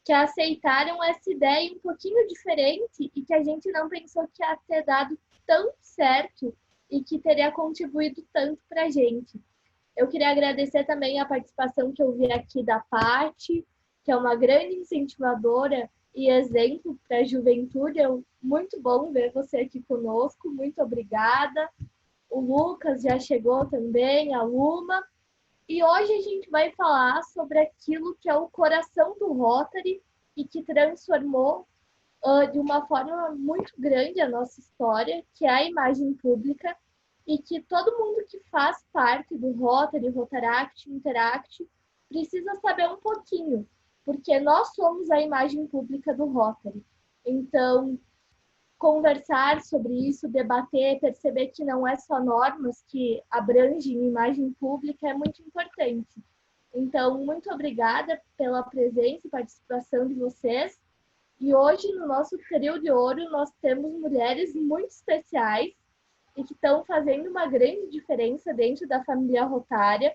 que aceitaram essa ideia um pouquinho diferente e que a gente não pensou que ia ter dado tão certo e que teria contribuído tanto para a gente. Eu queria agradecer também a participação que eu vi aqui da Paty, que é uma grande incentivadora e exemplo para a juventude. É muito bom ver você aqui conosco, muito obrigada. O Lucas já chegou também, a Luma. E hoje a gente vai falar sobre aquilo que é o coração do Rotary e que transformou de uma forma muito grande a nossa história, que é a imagem pública, e que todo mundo que faz parte do Rotary, Rotaract, Interact, precisa saber um pouquinho, porque nós somos a imagem pública do Rotary. Então, conversar sobre isso, debater, perceber que não é só normas que abrangem imagem pública é muito importante. Então, muito obrigada pela presença e participação de vocês. E hoje, no nosso Trio de Ouro, nós temos mulheres muito especiais e que estão fazendo uma grande diferença dentro da família rotária,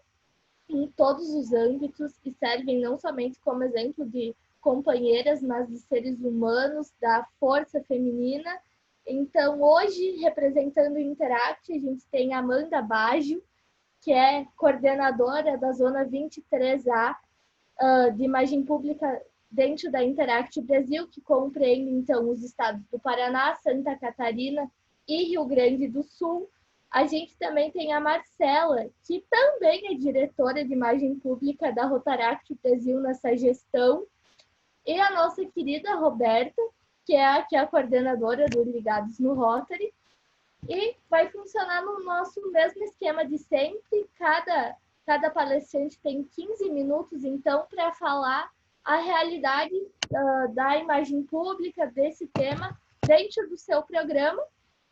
em todos os âmbitos, e servem não somente como exemplo de companheiras, mas de seres humanos, da força feminina. Então, hoje, representando o Interact, a gente tem a Amanda Baggio, que é coordenadora da Zona 23A de Imagem Pública dentro da Interact Brasil, que compreende, então, os estados do Paraná, Santa Catarina e Rio Grande do Sul. A gente também tem a Marcela, que também é diretora de imagem pública da Rotaract Brasil nessa gestão, e a nossa querida Roberta, que é a coordenadora do Ligados no Rotary, e vai funcionar no nosso mesmo esquema de sempre. Cada palestrante tem 15 minutos, então, para falar a realidade da imagem pública, desse tema, dentro do seu programa.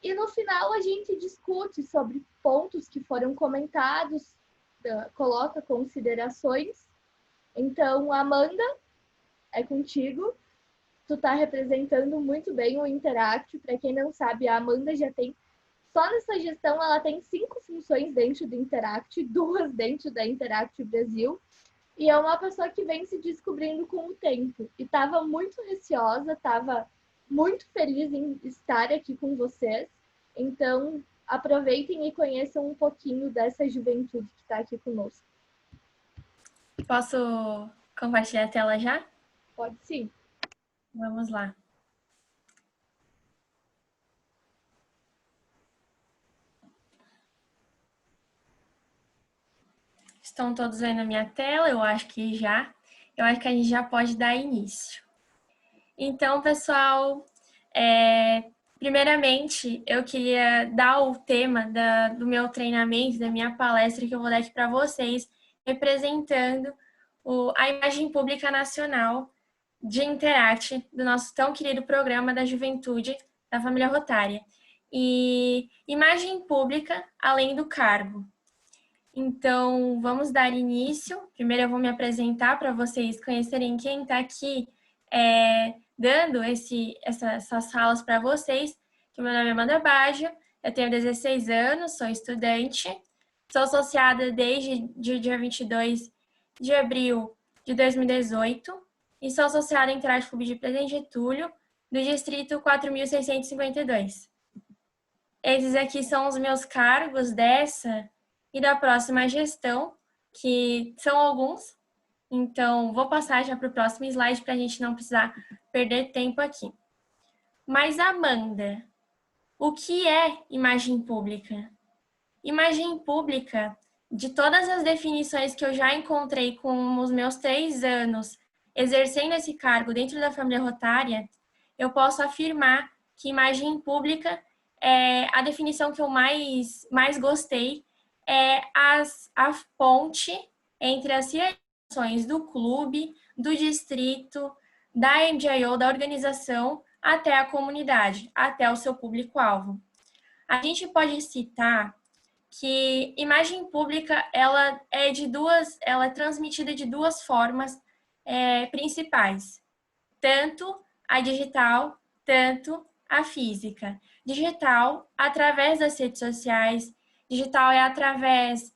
E no final a gente discute sobre pontos que foram comentados, coloca considerações. Então, Amanda, é contigo. Tu está representando muito bem o Interact. Para quem não sabe, a Amanda já tem, só nessa gestão, ela tem 5 funções dentro do Interact, 2 dentro da Interact Brasil. E é uma pessoa que vem se descobrindo com o tempo. E estava muito receosa, estava muito feliz em estar aqui com vocês. Então, aproveitem e conheçam um pouquinho dessa juventude que está aqui conosco. Posso compartilhar a tela já? Pode sim. Vamos lá. Estão todos aí na minha tela? Eu acho que já. Eu acho que a gente já pode dar início. Então, pessoal, primeiramente, eu queria dar o tema do meu treinamento, da minha palestra que eu vou dar aqui para vocês, representando a imagem pública nacional de Interact, do nosso tão querido programa da juventude da família Rotária. E imagem pública além do cargo. Então, vamos dar início. Primeiro eu vou me apresentar para vocês conhecerem quem está aqui dando essas falas para vocês. Que meu nome é Amanda Baggio, eu tenho 16 anos, sou estudante, sou associada desde o dia 22 de abril de 2018 e sou associada em Interact Clube de Presidente Getúlio, do distrito 4.652. Esses aqui são os meus cargos dessa e da próxima gestão, que são alguns. Então, vou passar já para o próximo slide para a gente não precisar perder tempo aqui. Mas, Amanda, o que é imagem pública? Imagem pública, de todas as definições que eu já encontrei com os meus 3 anos exercendo esse cargo dentro da família Rotária, eu posso afirmar que imagem pública, a definição que eu mais gostei, é a ponte entre as realizações do clube, do distrito, da NGO, da organização, até a comunidade, até o seu público-alvo. A gente pode citar que imagem pública ela é transmitida de 2 formas principais, tanto a digital, tanto a física. Digital, através das redes sociais, digital é através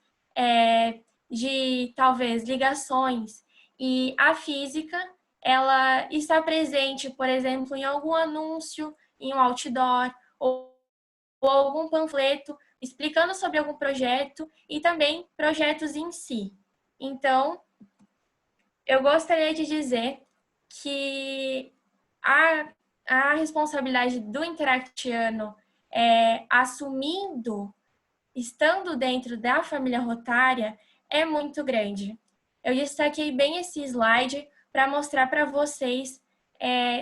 de, talvez, ligações, e a física ela está presente, por exemplo, em algum anúncio, em um outdoor, ou algum panfleto explicando sobre algum projeto e também projetos em si. Então, eu gostaria de dizer que a responsabilidade do interactiano assumindo, estando dentro da família rotária, é muito grande. Eu destaquei bem esse slide para mostrar para vocês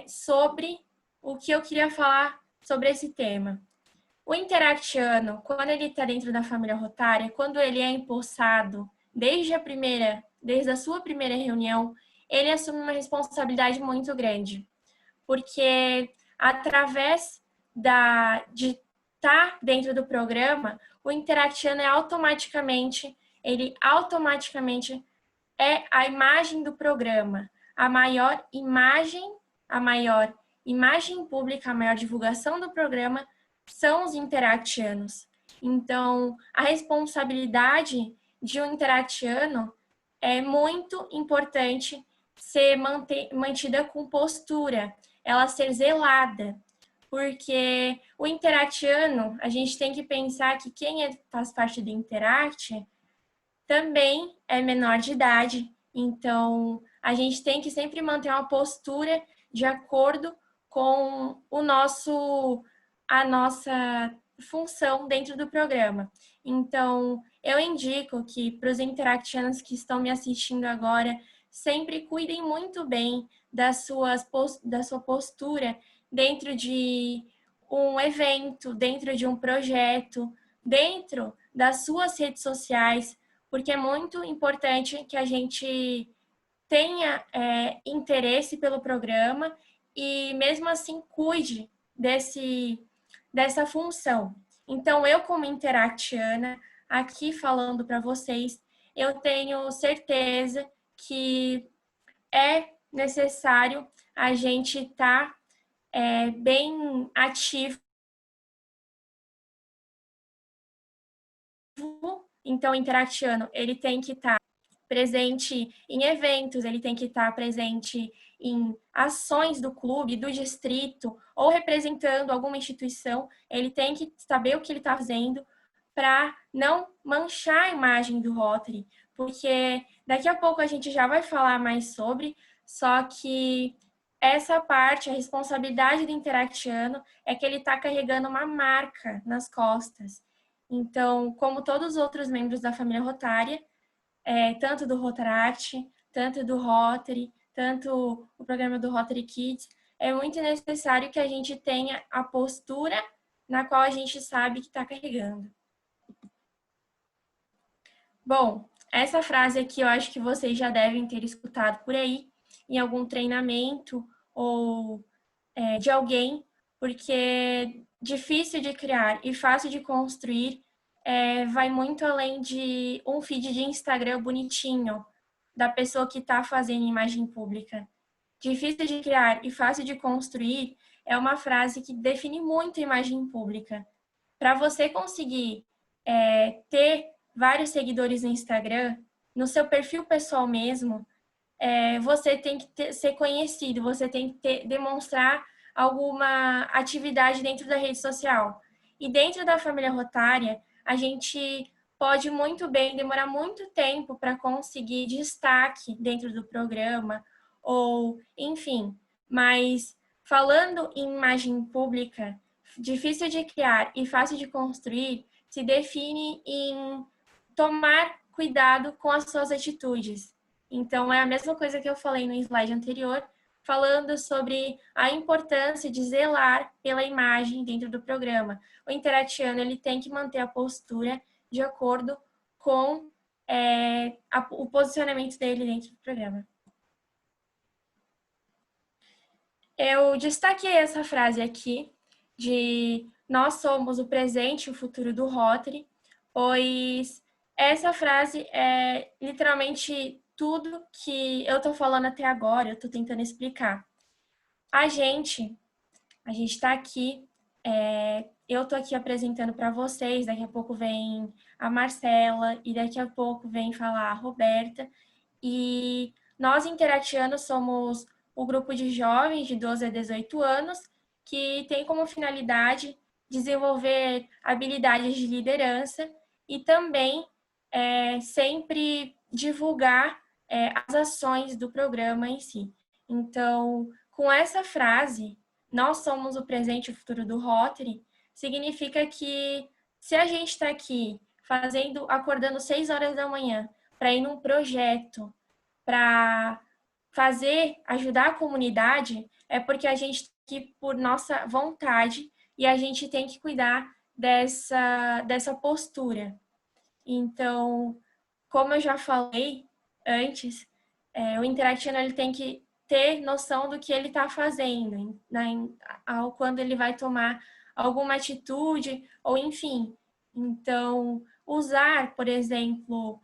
sobre o que eu queria falar sobre esse tema. O interactiano, quando ele está dentro da família rotária, quando ele é empossado desde a sua primeira reunião, ele assume uma responsabilidade muito grande, porque através de estar dentro do programa, o interactiano ele automaticamente é a imagem do programa, a maior imagem pública, a maior divulgação do programa são os interactianos. Então, a responsabilidade de um interactiano é muito importante ser mantida com postura, ela ser zelada, porque o interactiano, a gente tem que pensar que quem faz parte do Interact também é menor de idade, então a gente tem que sempre manter uma postura de acordo com a nossa função dentro do programa. Então, eu indico que para os interactianos que estão me assistindo agora, sempre cuidem muito bem da sua postura dentro de um evento, dentro de um projeto, dentro das suas redes sociais, porque é muito importante que a gente tenha interesse pelo programa e, mesmo assim, cuide dessa função. Então, eu, como interactiana, aqui falando para vocês, eu tenho certeza que é necessário a gente estar bem ativo. Então, o interactiano, ele tem que estar presente em eventos, ele tem que estar presente em ações do clube, do distrito, ou representando alguma instituição, ele tem que saber o que ele está fazendo para não manchar a imagem do Rotary, porque daqui a pouco a gente já vai falar mais sobre, só que essa parte, a responsabilidade do interactiano é que ele está carregando uma marca nas costas. Então, como todos os outros membros da família rotária, tanto do Rotaract, tanto do Rotary, tanto o programa do Rotary Kids, é muito necessário que a gente tenha a postura na qual a gente sabe que está carregando. Bom, essa frase aqui eu acho que vocês já devem ter escutado por aí, em algum treinamento ou de alguém, porque difícil de criar e fácil de construir vai muito além de um feed de Instagram bonitinho da pessoa que está fazendo imagem pública. Difícil de criar e fácil de construir é uma frase que define muito a imagem pública. Para você conseguir ter vários seguidores no Instagram, no seu perfil pessoal mesmo, você tem que ser conhecido, você tem que demonstrar alguma atividade dentro da rede social. E dentro da família rotária, a gente pode muito bem demorar muito tempo para conseguir destaque dentro do programa, ou enfim, mas falando em imagem pública, difícil de criar e fácil de construir, se define em tomar cuidado com as suas atitudes. Então, é a mesma coisa que eu falei no slide anterior, falando sobre a importância de zelar pela imagem dentro do programa. O interactiano, ele tem que manter a postura de acordo com o posicionamento dele dentro do programa. Eu destaquei essa frase aqui de nós somos o presente e o futuro do Rotary, pois essa frase é literalmente tudo que eu estou falando até agora, eu estou tentando explicar. A gente está aqui, eu estou aqui apresentando para vocês, daqui a pouco vem a Marcela e daqui a pouco vem falar a Roberta, e nós interactianos somos o grupo de jovens de 12 a 18 anos, que tem como finalidade desenvolver habilidades de liderança e também sempre divulgar as ações do programa em si. Então, com essa frase, nós somos o presente e o futuro do Rotary, significa que se a gente está aqui acordando 6 horas da manhã para ir num projeto, para ajudar a comunidade, é porque a gente está aqui por nossa vontade e a gente tem que cuidar dessa postura. Então, como eu já falei antes, o Interactiano ele tem que ter noção do que ele está fazendo, quando ele vai tomar alguma atitude, ou enfim. Então, usar, por exemplo,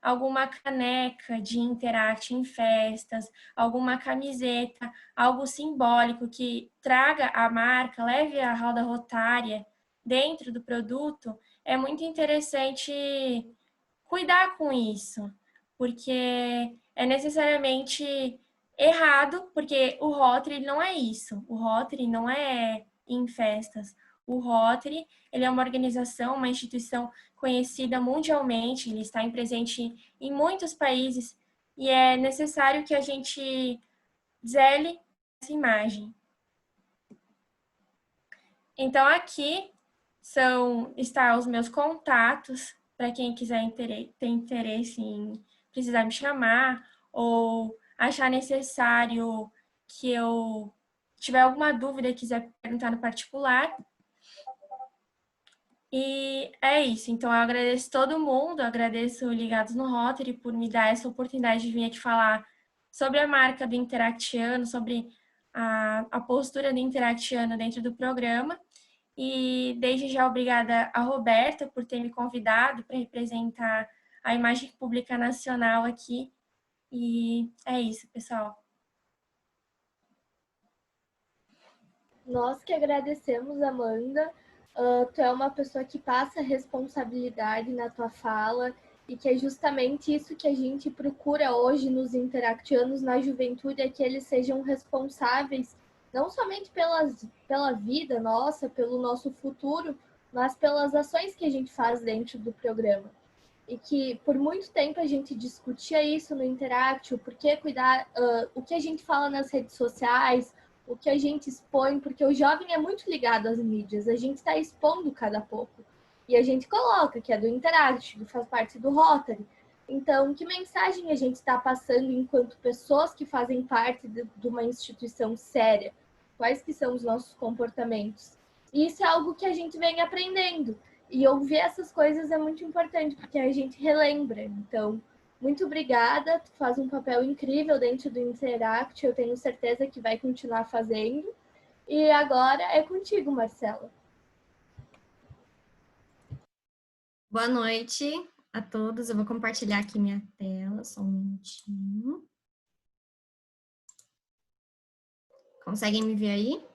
alguma caneca de Interact em festas, alguma camiseta, algo simbólico que traga a marca, leve a roda rotária dentro do produto, é muito interessante cuidar com isso, porque é necessariamente errado, porque o Rotary não é isso. O Rotary não é em festas. O Rotary, ele é uma organização, uma instituição conhecida mundialmente, ele está presente em muitos países e é necessário que a gente zele essa imagem. Então, aqui está os meus contatos, para quem quiser ter interesse em precisar me chamar ou achar necessário que eu tiver alguma dúvida e quiser perguntar no particular. E é isso. Então, eu agradeço todo mundo, agradeço o Ligados no Rotary por me dar essa oportunidade de vir aqui falar sobre a marca do Interactiano, sobre a postura do Interactiano dentro do programa. E desde já obrigada a Roberta por ter me convidado para representar a imagem pública nacional aqui. E é isso, pessoal. Nós que agradecemos, Amanda. Tu é uma pessoa que passa responsabilidade na tua fala e que é justamente isso que a gente procura hoje nos interactianos, na juventude, é que eles sejam responsáveis não somente pela vida nossa, pelo nosso futuro, mas pelas ações que a gente faz dentro do programa. E que por muito tempo a gente discutia isso no Interact, o porquê cuidar, o que a gente fala nas redes sociais, o que a gente expõe, porque o jovem é muito ligado às mídias, a gente está expondo cada pouco. E a gente coloca que é do Interact, que faz parte do Rotary. Então, que mensagem a gente está passando enquanto pessoas que fazem parte de uma instituição séria? Quais que são os nossos comportamentos? E isso é algo que a gente vem aprendendo. E ouvir essas coisas é muito importante, porque a gente relembra. Então, muito obrigada, tu faz um papel incrível dentro do Interact, eu tenho certeza que vai continuar fazendo. E agora é contigo, Marcela. Boa noite a todos, eu vou compartilhar aqui minha tela, só um minutinho. Conseguem me ver aí?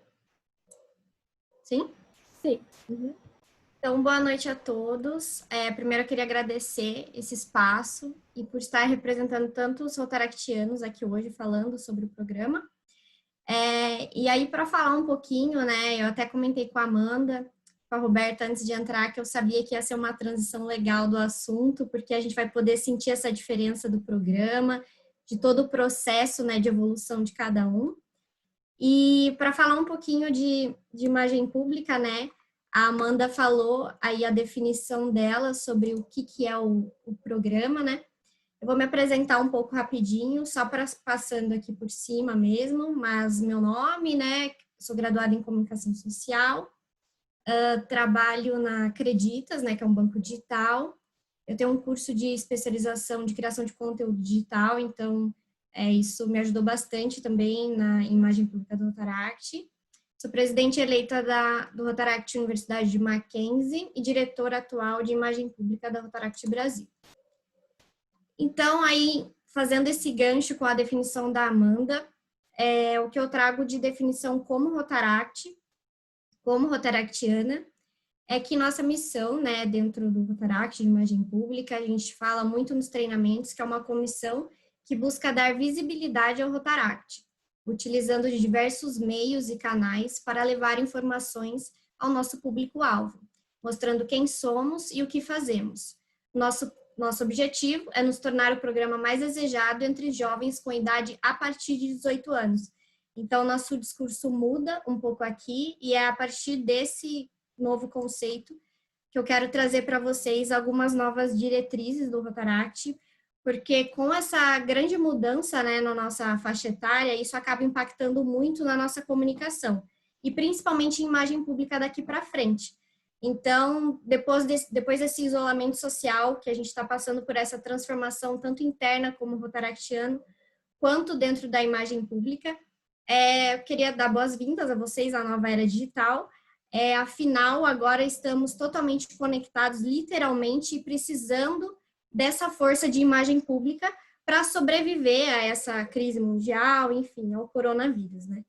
Sim? Sim. Uhum. Então, boa noite a todos. Primeiro, eu queria agradecer esse espaço e por estar representando tantos rotaractianos aqui hoje, falando sobre o programa. E aí, para falar um pouquinho, né, eu até comentei com a Amanda, com a Roberta, antes de entrar, que eu sabia que ia ser uma transição legal do assunto, porque a gente vai poder sentir essa diferença do programa, de todo o processo, né, de evolução de cada um. E para falar um pouquinho de imagem pública, né, a Amanda falou aí a definição dela sobre o que é o programa, né? Eu vou me apresentar um pouco rapidinho, só passando aqui por cima mesmo, mas meu nome, né? Sou graduada em comunicação social, trabalho na Acreditas, né? Que é um banco digital. Eu tenho um curso de especialização de criação de conteúdo digital, então isso me ajudou bastante também na imagem pública do Rotaract. Sou presidente eleita do Rotaract Universidade de Mackenzie e diretora atual de imagem pública da Rotaract Brasil. Então, aí, fazendo esse gancho com a definição da Amanda, o que eu trago de definição como Rotaract, como rotaractiana, é que nossa missão, né, dentro do Rotaract de imagem pública, a gente fala muito nos treinamentos, que é uma comissão que busca dar visibilidade ao Rotaract, utilizando de diversos meios e canais para levar informações ao nosso público-alvo, mostrando quem somos e o que fazemos. Nosso objetivo é nos tornar o programa mais desejado entre jovens com idade a partir de 18 anos. Então, nosso discurso muda um pouco aqui e é a partir desse novo conceito que eu quero trazer para vocês algumas novas diretrizes do Rotaract, porque com essa grande mudança, né, na nossa faixa etária, isso acaba impactando muito na nossa comunicação, e principalmente em imagem pública daqui para frente. Então, depois desse isolamento social, que a gente está passando por essa transformação, tanto interna como rotaractiano, quanto dentro da imagem pública, eu queria dar boas-vindas a vocês à nova era digital. Afinal, agora estamos totalmente conectados, literalmente, e precisando dessa força de imagem pública para sobreviver a essa crise mundial, enfim, ao coronavírus, né?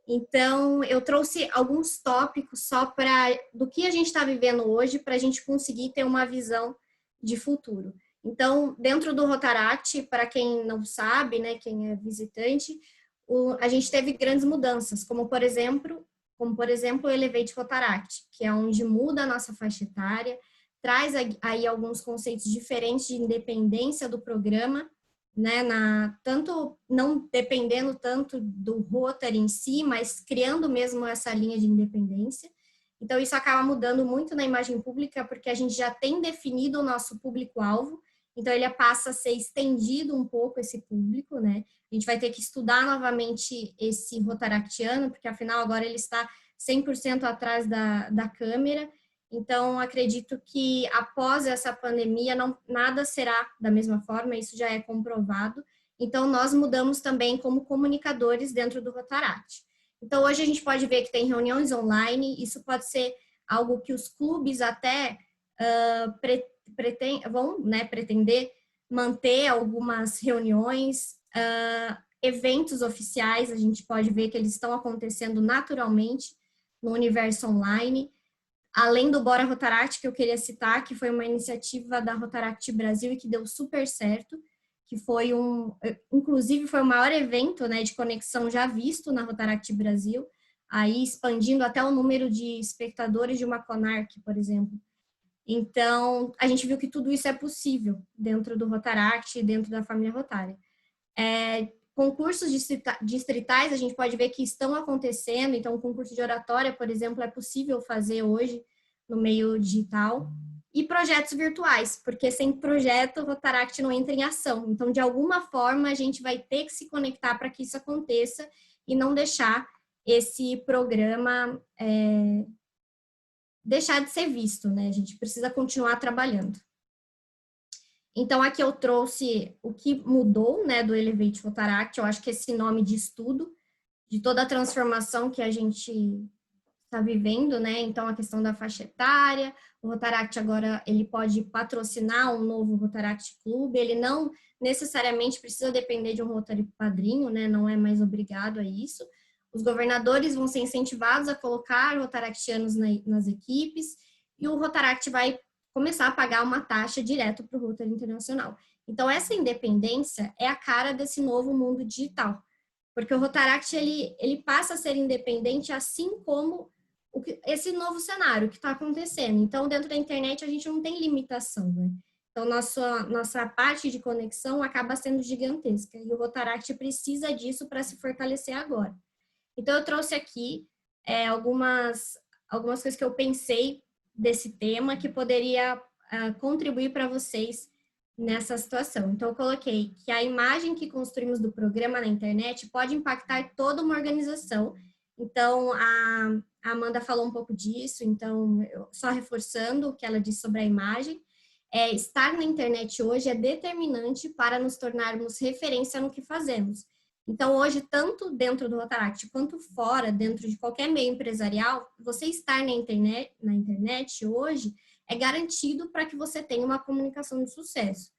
Então, eu trouxe alguns tópicos só do que a gente está vivendo hoje, para a gente conseguir ter uma visão de futuro. Então, dentro do Rotaract, para quem não sabe, né, quem é visitante, a gente teve grandes mudanças, como por exemplo o Elevate Rotaract, que é onde muda a nossa faixa etária, traz aí alguns conceitos diferentes de independência do programa, né, tanto não dependendo tanto do Rotary em si, mas criando mesmo essa linha de independência. Então, isso acaba mudando muito na imagem pública, porque a gente já tem definido o nosso público-alvo, então ele passa a ser estendido um pouco esse público, né? A gente vai ter que estudar novamente esse rotaractiano, porque afinal agora ele está 100% atrás da câmera. Então, acredito que após essa pandemia, nada será da mesma forma, isso já é comprovado. Então, nós mudamos também como comunicadores dentro do Rotaract. Então, hoje a gente pode ver que tem reuniões online, isso pode ser algo que os clubes até vão, né, pretender manter algumas reuniões, eventos oficiais, a gente pode ver que eles estão acontecendo naturalmente no universo online. Além do Bora Rotaract, que eu queria citar, que foi uma iniciativa da Rotaract Brasil e que deu super certo, que foi inclusive foi o maior evento, né, de conexão já visto na Rotaract Brasil, aí expandindo até o número de espectadores de uma Conarc, por exemplo. Então, a gente viu que tudo isso é possível dentro do Rotaract e dentro da família Rotária. Concursos distritais, a gente pode ver que estão acontecendo, então o concurso de oratória, por exemplo, é possível fazer hoje no meio digital, e projetos virtuais, porque sem projeto o Rotaract não entra em ação, então de alguma forma a gente vai ter que se conectar para que isso aconteça e não deixar esse programa deixar de ser visto, né? A gente precisa continuar trabalhando. Então, aqui eu trouxe o que mudou, né, do Elevate Rotaract. Eu acho que esse nome de estudo, de toda a transformação que a gente está vivendo, né? Então, a questão da faixa etária, o Rotaract agora, ele pode patrocinar um novo Rotaract Clube, ele não necessariamente precisa depender de um Rotary padrinho, né? Não é mais obrigado a isso. Os governadores vão ser incentivados a colocar rotaractianos nas equipes, e o Rotaract vai começar a pagar uma taxa direto para o Rotary Internacional. Então, essa independência é a cara desse novo mundo digital, porque o Rotaract, ele passa a ser independente, assim como esse novo cenário que está acontecendo. Então, dentro da internet, a gente não tem limitação, né? Então, nossa parte de conexão acaba sendo gigantesca, e o Rotaract precisa disso para se fortalecer agora. Então, eu trouxe aqui algumas coisas que eu pensei desse tema que poderia contribuir para vocês nessa situação. Então, eu coloquei que a imagem que construímos do programa na internet pode impactar toda uma organização. Então, a Amanda falou um pouco disso, então, só reforçando o que ela disse sobre a imagem, estar na internet hoje é determinante para nos tornarmos referência no que fazemos. Então, hoje, tanto dentro do Rotaract quanto fora, dentro de qualquer meio empresarial, você estar na internet hoje é garantido para que você tenha uma comunicação de sucesso.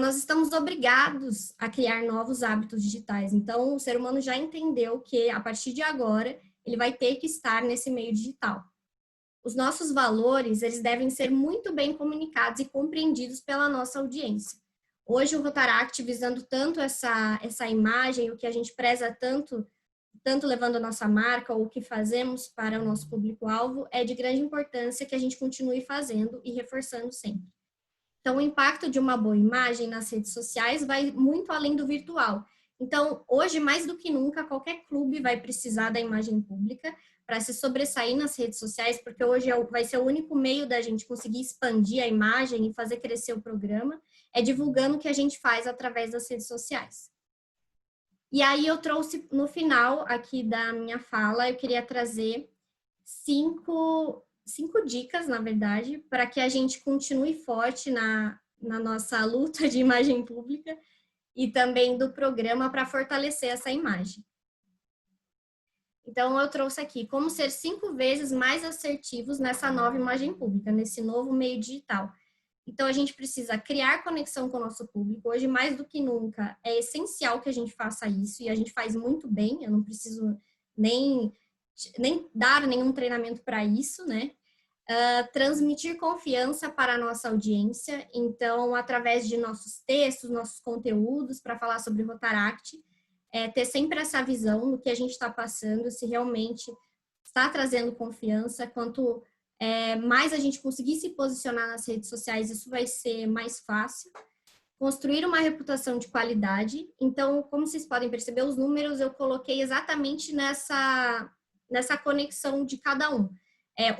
Nós estamos obrigados a criar novos hábitos digitais. Então, o ser humano já entendeu que, a partir de agora, ele vai ter que estar nesse meio digital. Os nossos valores, eles devem ser muito bem comunicados e compreendidos pela nossa audiência. Hoje o Rotaract, visando tanto essa imagem, o que a gente preza tanto levando a nossa marca ou o que fazemos para o nosso público-alvo, é de grande importância que a gente continue fazendo e reforçando sempre. Então, o impacto de uma boa imagem nas redes sociais vai muito além do virtual. Então, hoje, mais do que nunca, qualquer clube vai precisar da imagem pública para se sobressair nas redes sociais, porque hoje vai ser o único meio da gente conseguir expandir a imagem e fazer crescer o programa, é divulgando o que a gente faz através das redes sociais. E aí eu trouxe, no final aqui da minha fala, eu queria trazer cinco dicas, na verdade, para que a gente continue forte na nossa luta de imagem pública e também do programa para fortalecer essa imagem. Então, eu trouxe aqui como ser 5 vezes mais assertivos nessa nova imagem pública, nesse novo meio digital. Então, a gente precisa criar conexão com o nosso público. Hoje, mais do que nunca, é essencial que a gente faça isso, e a gente faz muito bem, eu não preciso nem dar nenhum treinamento para isso, né? Transmitir confiança para a nossa audiência, então, através de nossos textos, nossos conteúdos, para falar sobre Rotaract, ter sempre essa visão do que a gente está passando, se realmente está trazendo confiança, quanto mais a gente conseguir se posicionar nas redes sociais, isso vai ser mais fácil. Construir uma reputação de qualidade. Então, como vocês podem perceber, os números eu coloquei exatamente nessa conexão de cada um.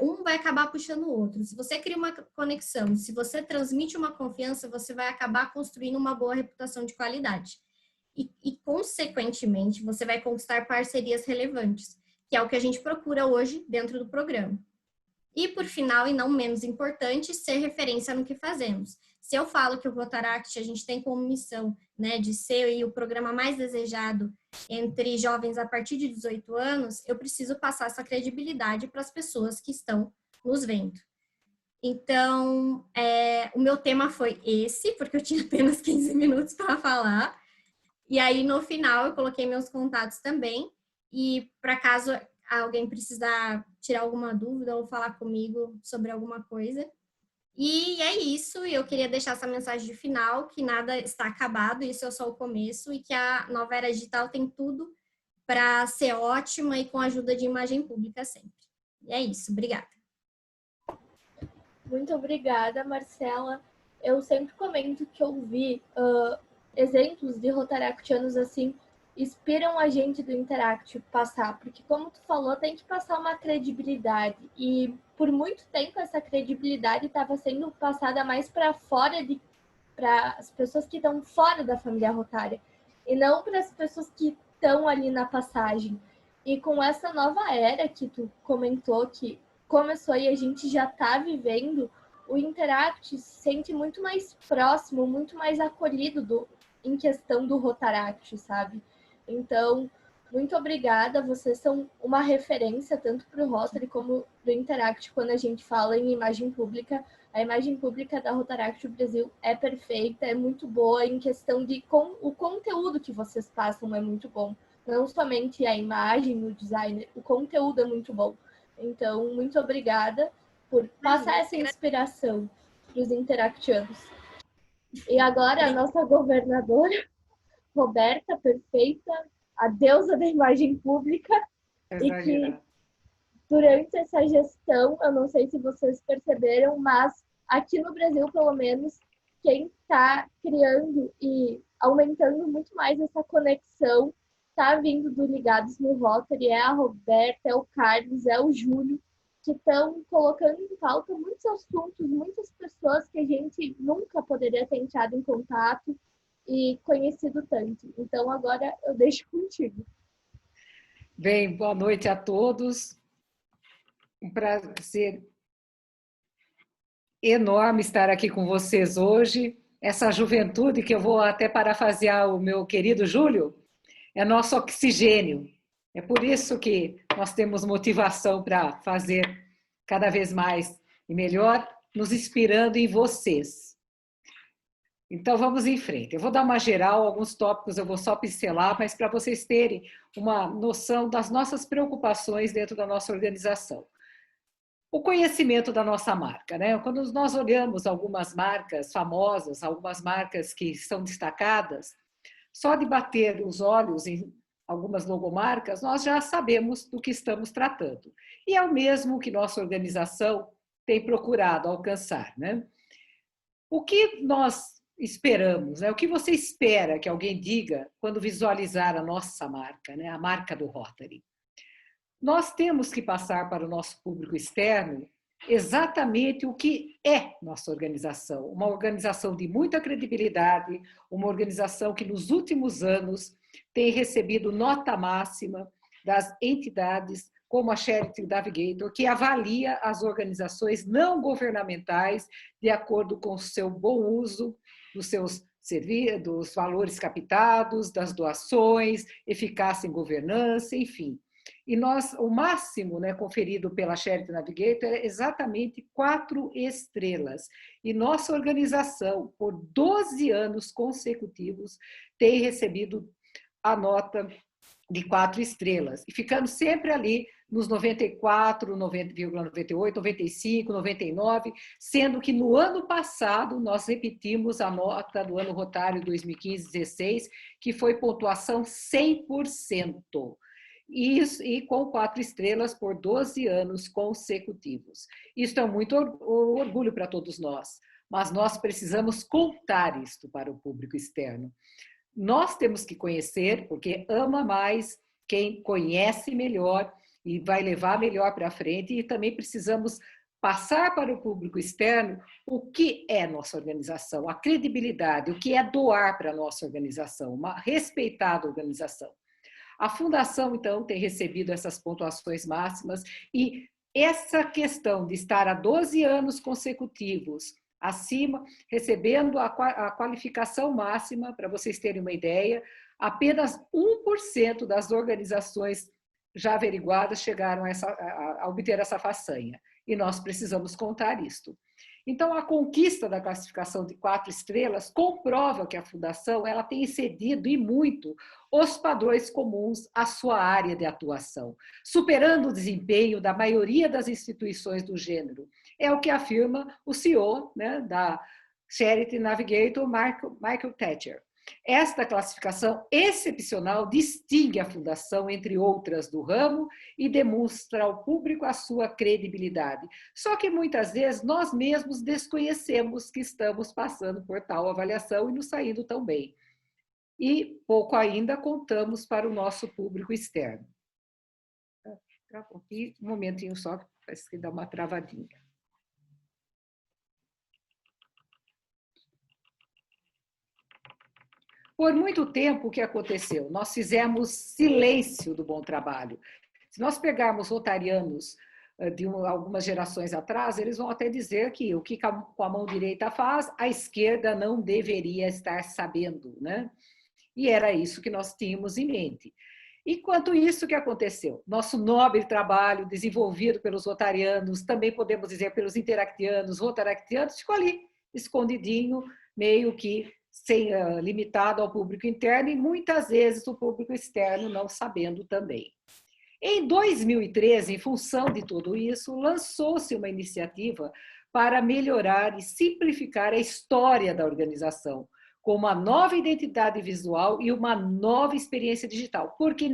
Um vai acabar puxando o outro. Se você cria uma conexão, se você transmite uma confiança, você vai acabar construindo uma boa reputação de qualidade. E consequentemente, você vai conquistar parcerias relevantes, que é o que a gente procura hoje dentro do programa. E, por final, e não menos importante, ser referência no que fazemos. Se eu falo que o Rotaract, a gente tem como missão, né, de ser o programa mais desejado entre jovens a partir de 18 anos, eu preciso passar essa credibilidade para as pessoas que estão nos vendo. Então, o meu tema foi esse, porque eu tinha apenas 15 minutos para falar. E aí, no final, eu coloquei meus contatos também. E, para caso alguém precisar tirar alguma dúvida ou falar comigo sobre alguma coisa. E é isso, e eu queria deixar essa mensagem de final, que nada está acabado, isso é só o começo, e que a nova era digital tem tudo para ser ótima e com a ajuda de imagem pública sempre. E é isso, obrigada. Muito obrigada, Marcela. Eu sempre comento que eu vi exemplos de rotaractianos assim, inspiram a gente do Interact passar, porque como tu falou, tem que passar uma credibilidade, e por muito tempo essa credibilidade estava sendo passada mais para fora, para as pessoas que estão fora da família rotária, e não para as pessoas que estão ali na passagem. E com essa nova era que tu comentou que começou e a gente já está vivendo, o Interact se sente muito mais próximo, muito mais acolhido em questão do Rotaract, sabe? Então, muito obrigada. Vocês são uma referência tanto para o Rotary como do Interact quando a gente fala em imagem pública. A imagem pública da Rotaract Brasil é perfeita, é muito boa em questão de o conteúdo que vocês passam é muito bom. Não somente a imagem, o design, o conteúdo é muito bom. Então, muito obrigada por passar essa inspiração para os interactianos. E agora, a nossa governadora, Roberta, perfeita, a deusa da imagem pública, e que durante essa gestão, eu não sei se vocês perceberam, mas aqui no Brasil, pelo menos, quem está criando e aumentando muito mais essa conexão, está vindo do Ligados no Rotary, é a Roberta, é o Carlos, é o Júlio, que estão colocando em pauta muitos assuntos, muitas pessoas que a gente nunca poderia ter entrado em contato e conhecido tanto. Então, agora eu deixo contigo. Bem, boa noite a todos. Um prazer enorme estar aqui com vocês hoje. Essa juventude, que eu vou até parafrasear o meu querido Júlio, é nosso oxigênio. É por isso que nós temos motivação para fazer cada vez mais e melhor, nos inspirando em vocês. Então, vamos em frente. Eu vou dar uma geral, alguns tópicos eu vou só pincelar, mas para vocês terem uma noção das nossas preocupações dentro da nossa organização. O conhecimento da nossa marca, né? Quando nós olhamos algumas marcas famosas, algumas marcas que são destacadas, só de bater os olhos em algumas logomarcas, nós já sabemos do que estamos tratando. E é o mesmo que nossa organização tem procurado alcançar, né? O que nós esperamos, né? O que você espera que alguém diga quando visualizar a nossa marca, né? A marca do Rotary? Nós temos que passar para o nosso público externo exatamente o que é nossa organização. Uma organização de muita credibilidade, uma organização que nos últimos anos tem recebido nota máxima das entidades como a Charity Navigator, que avalia as organizações não governamentais de acordo com o seu bom uso dos seus serviços, dos valores captados, das doações, eficácia em governança, enfim. E o máximo, né, conferido pela Charity Navigator é exatamente 4 estrelas. E nossa organização, por 12 anos consecutivos, tem recebido a nota de 4 estrelas. E ficando sempre ali nos 94, 90,98, 95, 99, sendo que no ano passado nós repetimos a nota do ano rotário 2015-16, que foi pontuação 100%. E com 4 estrelas por 12 anos consecutivos. Isso é muito orgulho para todos nós, mas nós precisamos contar isto para o público externo. Nós temos que conhecer, porque ama mais quem conhece melhor e vai levar melhor para frente, e também precisamos passar para o público externo o que é nossa organização, a credibilidade, o que é doar para a nossa organização, uma respeitada organização. A Fundação, então, tem recebido essas pontuações máximas e essa questão de estar há 12 anos consecutivos acima, recebendo a qualificação máxima, para vocês terem uma ideia, apenas 1% das organizações já averiguadas chegaram a obter essa façanha. E nós precisamos contar isto. Então, a conquista da classificação de 4 estrelas comprova que a Fundação ela tem excedido e muito os padrões comuns à sua área de atuação, superando o desempenho da maioria das instituições do gênero. É o que afirma o CEO, né, da Charity Navigator, Michael Thatcher. Esta classificação excepcional distingue a Fundação entre outras do ramo e demonstra ao público a sua credibilidade. Só que muitas vezes nós mesmos desconhecemos que estamos passando por tal avaliação e nos saindo tão bem. E pouco ainda contamos para o nosso público externo. Aqui, um momentinho só, parece que dá uma travadinha. Por muito tempo, o que aconteceu? Nós fizemos silêncio do bom trabalho. Se nós pegarmos rotarianos de algumas gerações atrás, eles vão até dizer que o que com a mão direita faz, a esquerda não deveria estar sabendo, né? E era isso que nós tínhamos em mente. Enquanto isso, o que aconteceu? Nosso nobre trabalho desenvolvido pelos rotarianos, também podemos dizer pelos interactianos, rotaractianos, ficou ali, escondidinho, meio que limitado ao público interno e muitas vezes o público externo não sabendo também. Em 2013, em função de tudo isso, lançou-se uma iniciativa para melhorar e simplificar a história da organização, com uma nova identidade visual e uma nova experiência digital. Porque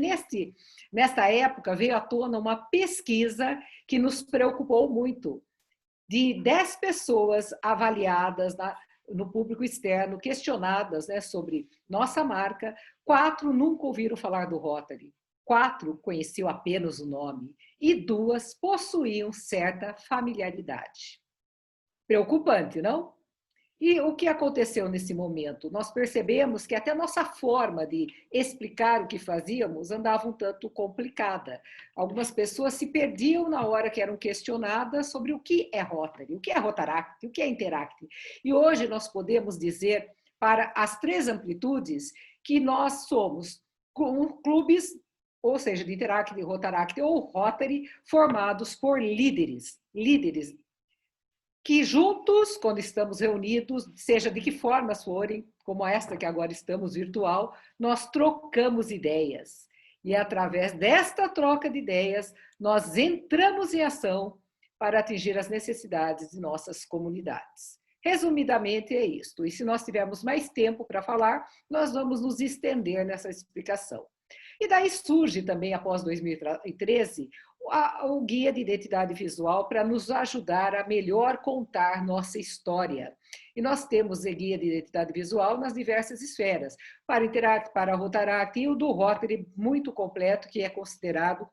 nesta época veio à tona uma pesquisa que nos preocupou muito. De 10 pessoas avaliadas no público externo, questionadas, né, sobre nossa marca, 4 nunca ouviram falar do Rotary, 4 conheciam apenas o nome e 2 possuíam certa familiaridade. Preocupante, não? E o que aconteceu nesse momento? Nós percebemos que até a nossa forma de explicar o que fazíamos andava um tanto complicada. Algumas pessoas se perdiam na hora que eram questionadas sobre o que é Rotary, o que é Rotaract, o que é Interact. E hoje nós podemos dizer para as 3 amplitudes que nós somos clubes, ou seja, de Interact, de Rotaract ou Rotary, formados por líderes que juntos, quando estamos reunidos, seja de que formas forem, como esta que agora estamos virtual, nós trocamos ideias. E através desta troca de ideias, nós entramos em ação para atingir as necessidades de nossas comunidades. Resumidamente é isto, e se nós tivermos mais tempo para falar, nós vamos nos estender nessa explicação. E daí surge também, após 2013, o Guia de Identidade Visual para nos ajudar a melhor contar nossa história. E nós temos o Guia de Identidade Visual nas diversas esferas, para Interact, para Rotaract e o do Rotary, muito completo, que é considerado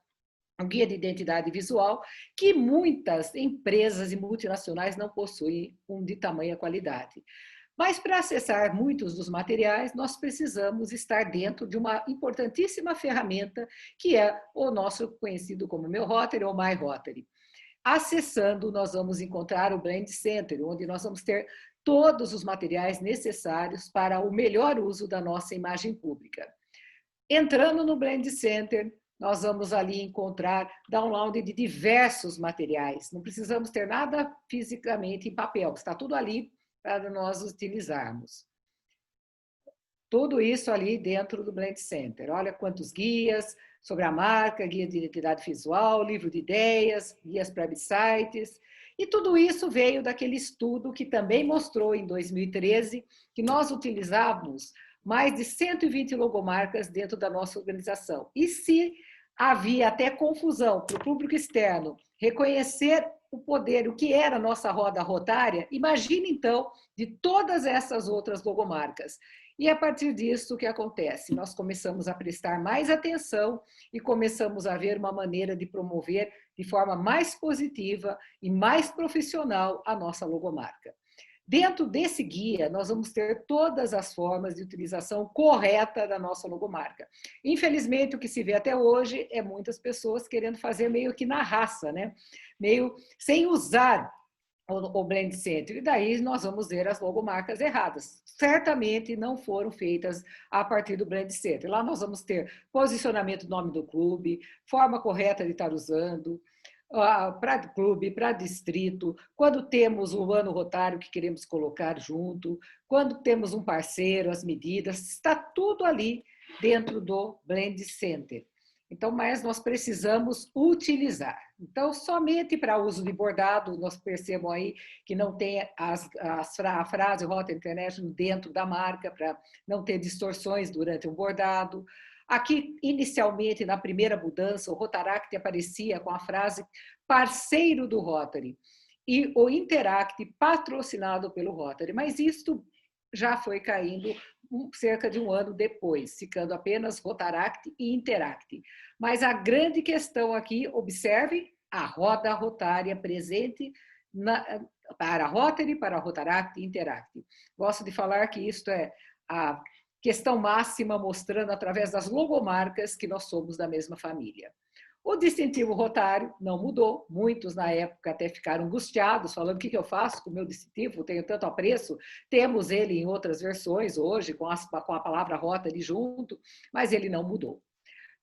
um guia de identidade visual, que muitas empresas e multinacionais não possuem de tamanha qualidade. Mas para acessar muitos dos materiais, nós precisamos estar dentro de uma importantíssima ferramenta, que é o nosso conhecido como Meu Rotary ou My Rotary. Acessando, nós vamos encontrar o Blend Center, onde nós vamos ter todos os materiais necessários para o melhor uso da nossa imagem pública. Entrando no Blend Center, nós vamos ali encontrar download de diversos materiais. Não precisamos ter nada fisicamente em papel, está tudo ali para nós utilizarmos. Tudo isso ali dentro do Blend Center. Olha quantos guias sobre a marca, guia de identidade visual, livro de ideias, guias para websites. E tudo isso veio daquele estudo que também mostrou em 2013 que nós utilizávamos mais de 120 logomarcas dentro da nossa organização. E se havia até confusão para o público externo reconhecer o poder, o que era a nossa roda rotária, imagine então de todas essas outras logomarcas. E a partir disso, o que acontece? Nós começamos a prestar mais atenção e começamos a ver uma maneira de promover de forma mais positiva e mais profissional a nossa logomarca. Dentro desse guia, nós vamos ter todas as formas de utilização correta da nossa logomarca. Infelizmente, o que se vê até hoje é muitas pessoas querendo fazer meio que na raça, né? Meio sem usar o Blend Center. E daí nós vamos ver as logomarcas erradas. Certamente não foram feitas a partir do Blend Center. Lá nós vamos ter posicionamento do nome do clube, forma correta de estar usando, para clube, para distrito, quando temos o ano rotário que queremos colocar junto, quando temos um parceiro, as medidas, está tudo ali dentro do Blend Center. Então, mas nós precisamos utilizar. Então, somente para uso de bordado, nós percebam aí que não tem a frase Rotary International dentro da marca, para não ter distorções durante o bordado. Aqui, inicialmente, na primeira mudança, o Rotaract aparecia com a frase parceiro do Rotary e o Interact patrocinado pelo Rotary, mas isto já foi caindo cerca de um ano depois, ficando apenas Rotaract e Interact. Mas a grande questão aqui, observe a roda rotária presente para Rotary, para Rotaract e Interact. Gosto de falar que isto é a questão máxima, mostrando através das logomarcas que nós somos da mesma família. O distintivo rotário não mudou, muitos na época até ficaram angustiados, falando o que eu faço com o meu distintivo, tenho tanto apreço, temos ele em outras versões hoje, com a palavra Rotary junto, mas ele não mudou.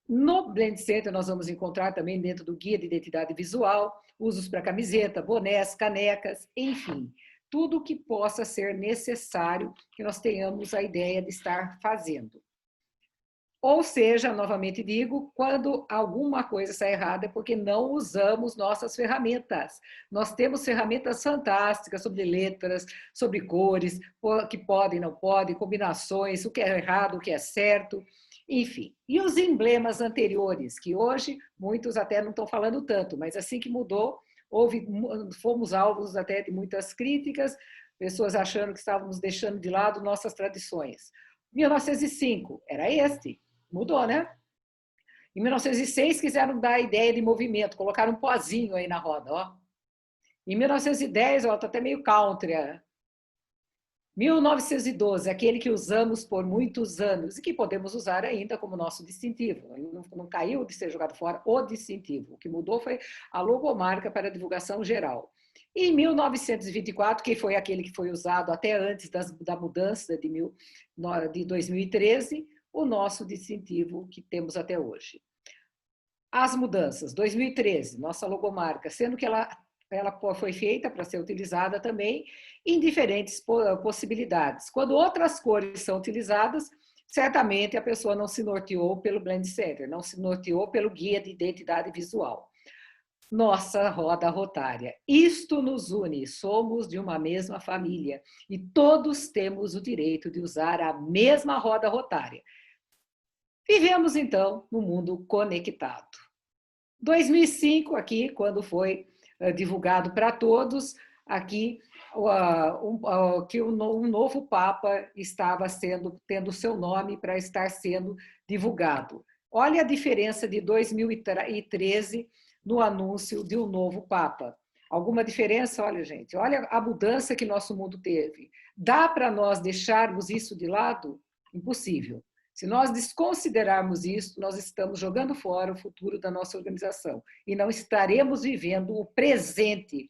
No Blend Center nós vamos encontrar também dentro do guia de identidade visual, usos para camiseta, bonés, canecas, enfim, tudo que possa ser necessário que nós tenhamos a ideia de estar fazendo. Ou seja, novamente digo, quando alguma coisa está errada é porque não usamos nossas ferramentas. Nós temos ferramentas fantásticas sobre letras, sobre cores, que podem, não podem, combinações, o que é errado, o que é certo, enfim. E os emblemas anteriores, que hoje muitos até não estão falando tanto, mas assim que mudou, fomos alvos até de muitas críticas, pessoas achando que estávamos deixando de lado nossas tradições. 1905 era este. Mudou, né? Em 1906, quiseram dar a ideia de movimento, colocaram um pozinho aí na roda, ó. Em 1910, ó, tá até meio country. 1912, aquele que usamos por muitos anos e que podemos usar ainda como nosso distintivo. Não caiu de ser jogado fora o distintivo. O que mudou foi a logomarca para divulgação geral. E em 1924, que foi aquele que foi usado até antes da mudança de 2013, o nosso distintivo que temos até hoje. As mudanças, 2013, nossa logomarca, sendo que ela foi feita para ser utilizada também em diferentes possibilidades. Quando outras cores são utilizadas, certamente a pessoa não se norteou pelo Blend Center, não se norteou pelo guia de identidade visual. nossa roda rotária. Isto nos une, somos de uma mesma família e todos temos o direito de usar a mesma roda rotária. Vivemos, então, num mundo conectado. 2005, aqui, quando foi divulgado para todos, aqui que um novo Papa estava tendo seu nome para estar sendo divulgado. Olha a diferença de 2013 no anúncio de um novo Papa. Alguma diferença? Olha, gente, olha a mudança que nosso mundo teve. Dá para nós deixarmos isso de lado? Impossível. Se nós desconsiderarmos isso, nós estamos jogando fora o futuro da nossa organização e não estaremos vivendo o presente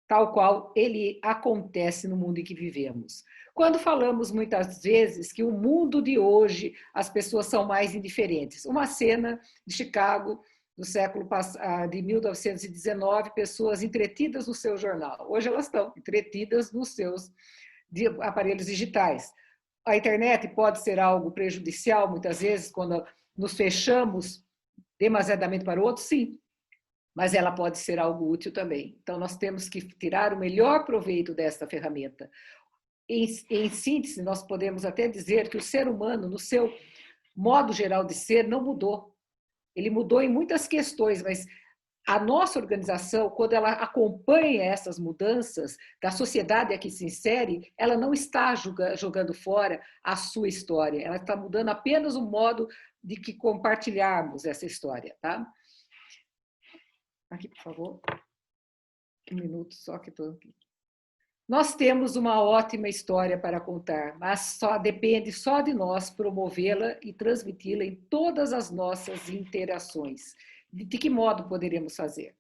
tal qual ele acontece no mundo em que vivemos. Quando falamos muitas vezes que o mundo de hoje as pessoas são mais indiferentes. Uma cena de Chicago do século passado, de 1919, pessoas entretidas no seu jornal. Hoje elas estão entretidas nos seus aparelhos digitais. A internet pode ser algo prejudicial, muitas vezes, quando nos fechamos demasiadamente para o outro, sim, mas ela pode ser algo útil também. Então, nós temos que tirar o melhor proveito desta ferramenta. Em síntese, nós podemos até dizer que o ser humano, no seu modo geral de ser, não mudou. Ele mudou em muitas questões, mas a nossa organização, quando ela acompanha essas mudanças da sociedade a que se insere, ela não está jogando fora a sua história, ela está mudando apenas o modo de que compartilharmos essa história, tá? Aqui, por favor. Um minuto só que estou aqui. Nós temos uma ótima história para contar, mas depende só de nós promovê-la e transmiti-la em todas as nossas interações. De que modo poderemos fazer?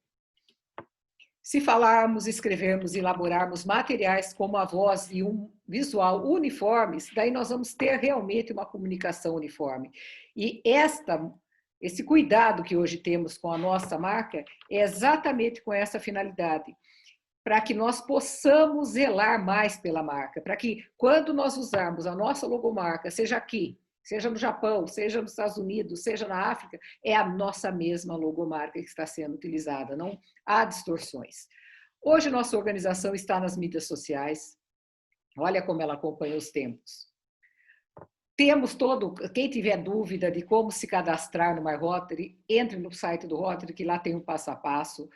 Se falarmos, escrevermos e elaborarmos materiais como a voz e um visual uniformes, daí nós vamos ter realmente uma comunicação uniforme. E esse cuidado que hoje temos com a nossa marca é exatamente com essa finalidade, para que nós possamos zelar mais pela marca, para que quando nós usarmos a nossa logomarca, seja aqui, seja no Japão, seja nos Estados Unidos, seja na África, é a nossa mesma logomarca que está sendo utilizada, não há distorções. Hoje nossa organização está nas mídias sociais, olha como ela acompanha os tempos. Temos quem tiver dúvida de como se cadastrar no MyRotary, entre no site do Rotary, que lá tem um passo a passo.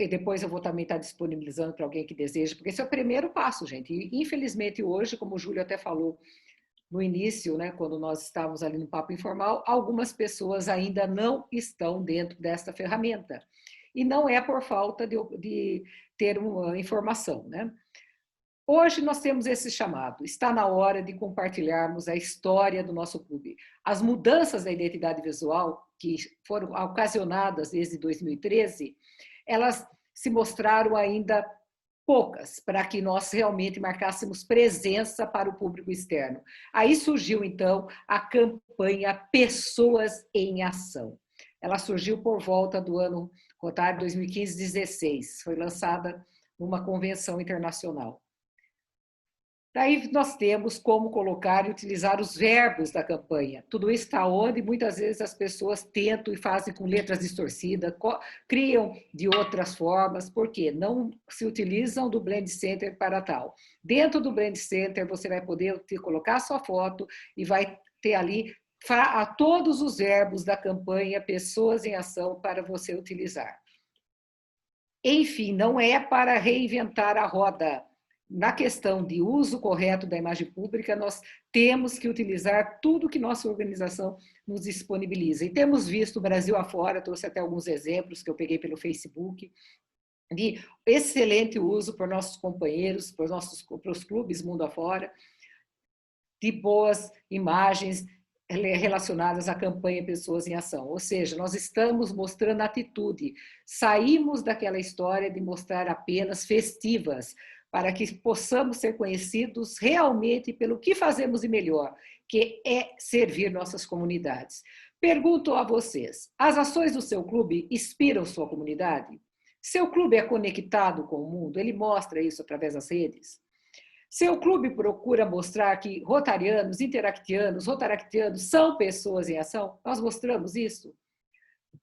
Depois eu vou também estar disponibilizando para alguém que deseja, porque esse é o primeiro passo, gente. E, infelizmente, hoje, como o Júlio até falou no início, né, quando nós estávamos ali no papo informal, algumas pessoas ainda não estão dentro desta ferramenta. E não é por falta de ter uma informação, né? Hoje nós temos esse chamado, está na hora de compartilharmos a história do nosso clube. As mudanças da identidade visual, que foram ocasionadas desde 2013, elas se mostraram ainda poucas, para que nós realmente marcássemos presença para o público externo. Aí surgiu, então, a campanha Pessoas em Ação. Ela surgiu por volta do ano Rotário 2015-16, foi lançada numa convenção internacional. Daí nós temos como colocar e utilizar os verbos da campanha. Tudo isso está onde muitas vezes as pessoas tentam e fazem com letras distorcidas, criam de outras formas, porque não se utilizam do Brand Center para tal. Dentro do Brand Center você vai poder colocar a sua foto e vai ter ali a todos os verbos da campanha Pessoas em Ação para você utilizar. Enfim, não é para reinventar a roda. Na questão de uso correto da imagem pública, nós temos que utilizar tudo que nossa organização nos disponibiliza. E temos visto o Brasil afora, trouxe até alguns exemplos que eu peguei pelo Facebook, de excelente uso por nossos companheiros, por os clubes mundo afora, de boas imagens relacionadas à campanha Pessoas em Ação. Ou seja, nós estamos mostrando atitude, saímos daquela história de mostrar apenas festivas, para que possamos ser conhecidos realmente pelo que fazemos de melhor, que é servir nossas comunidades. Pergunto a vocês, as ações do seu clube inspiram sua comunidade? Seu clube é conectado com o mundo? Ele mostra isso através das redes? Seu clube procura mostrar que rotarianos, interactianos, rotaractianos são pessoas em ação? Nós mostramos isso?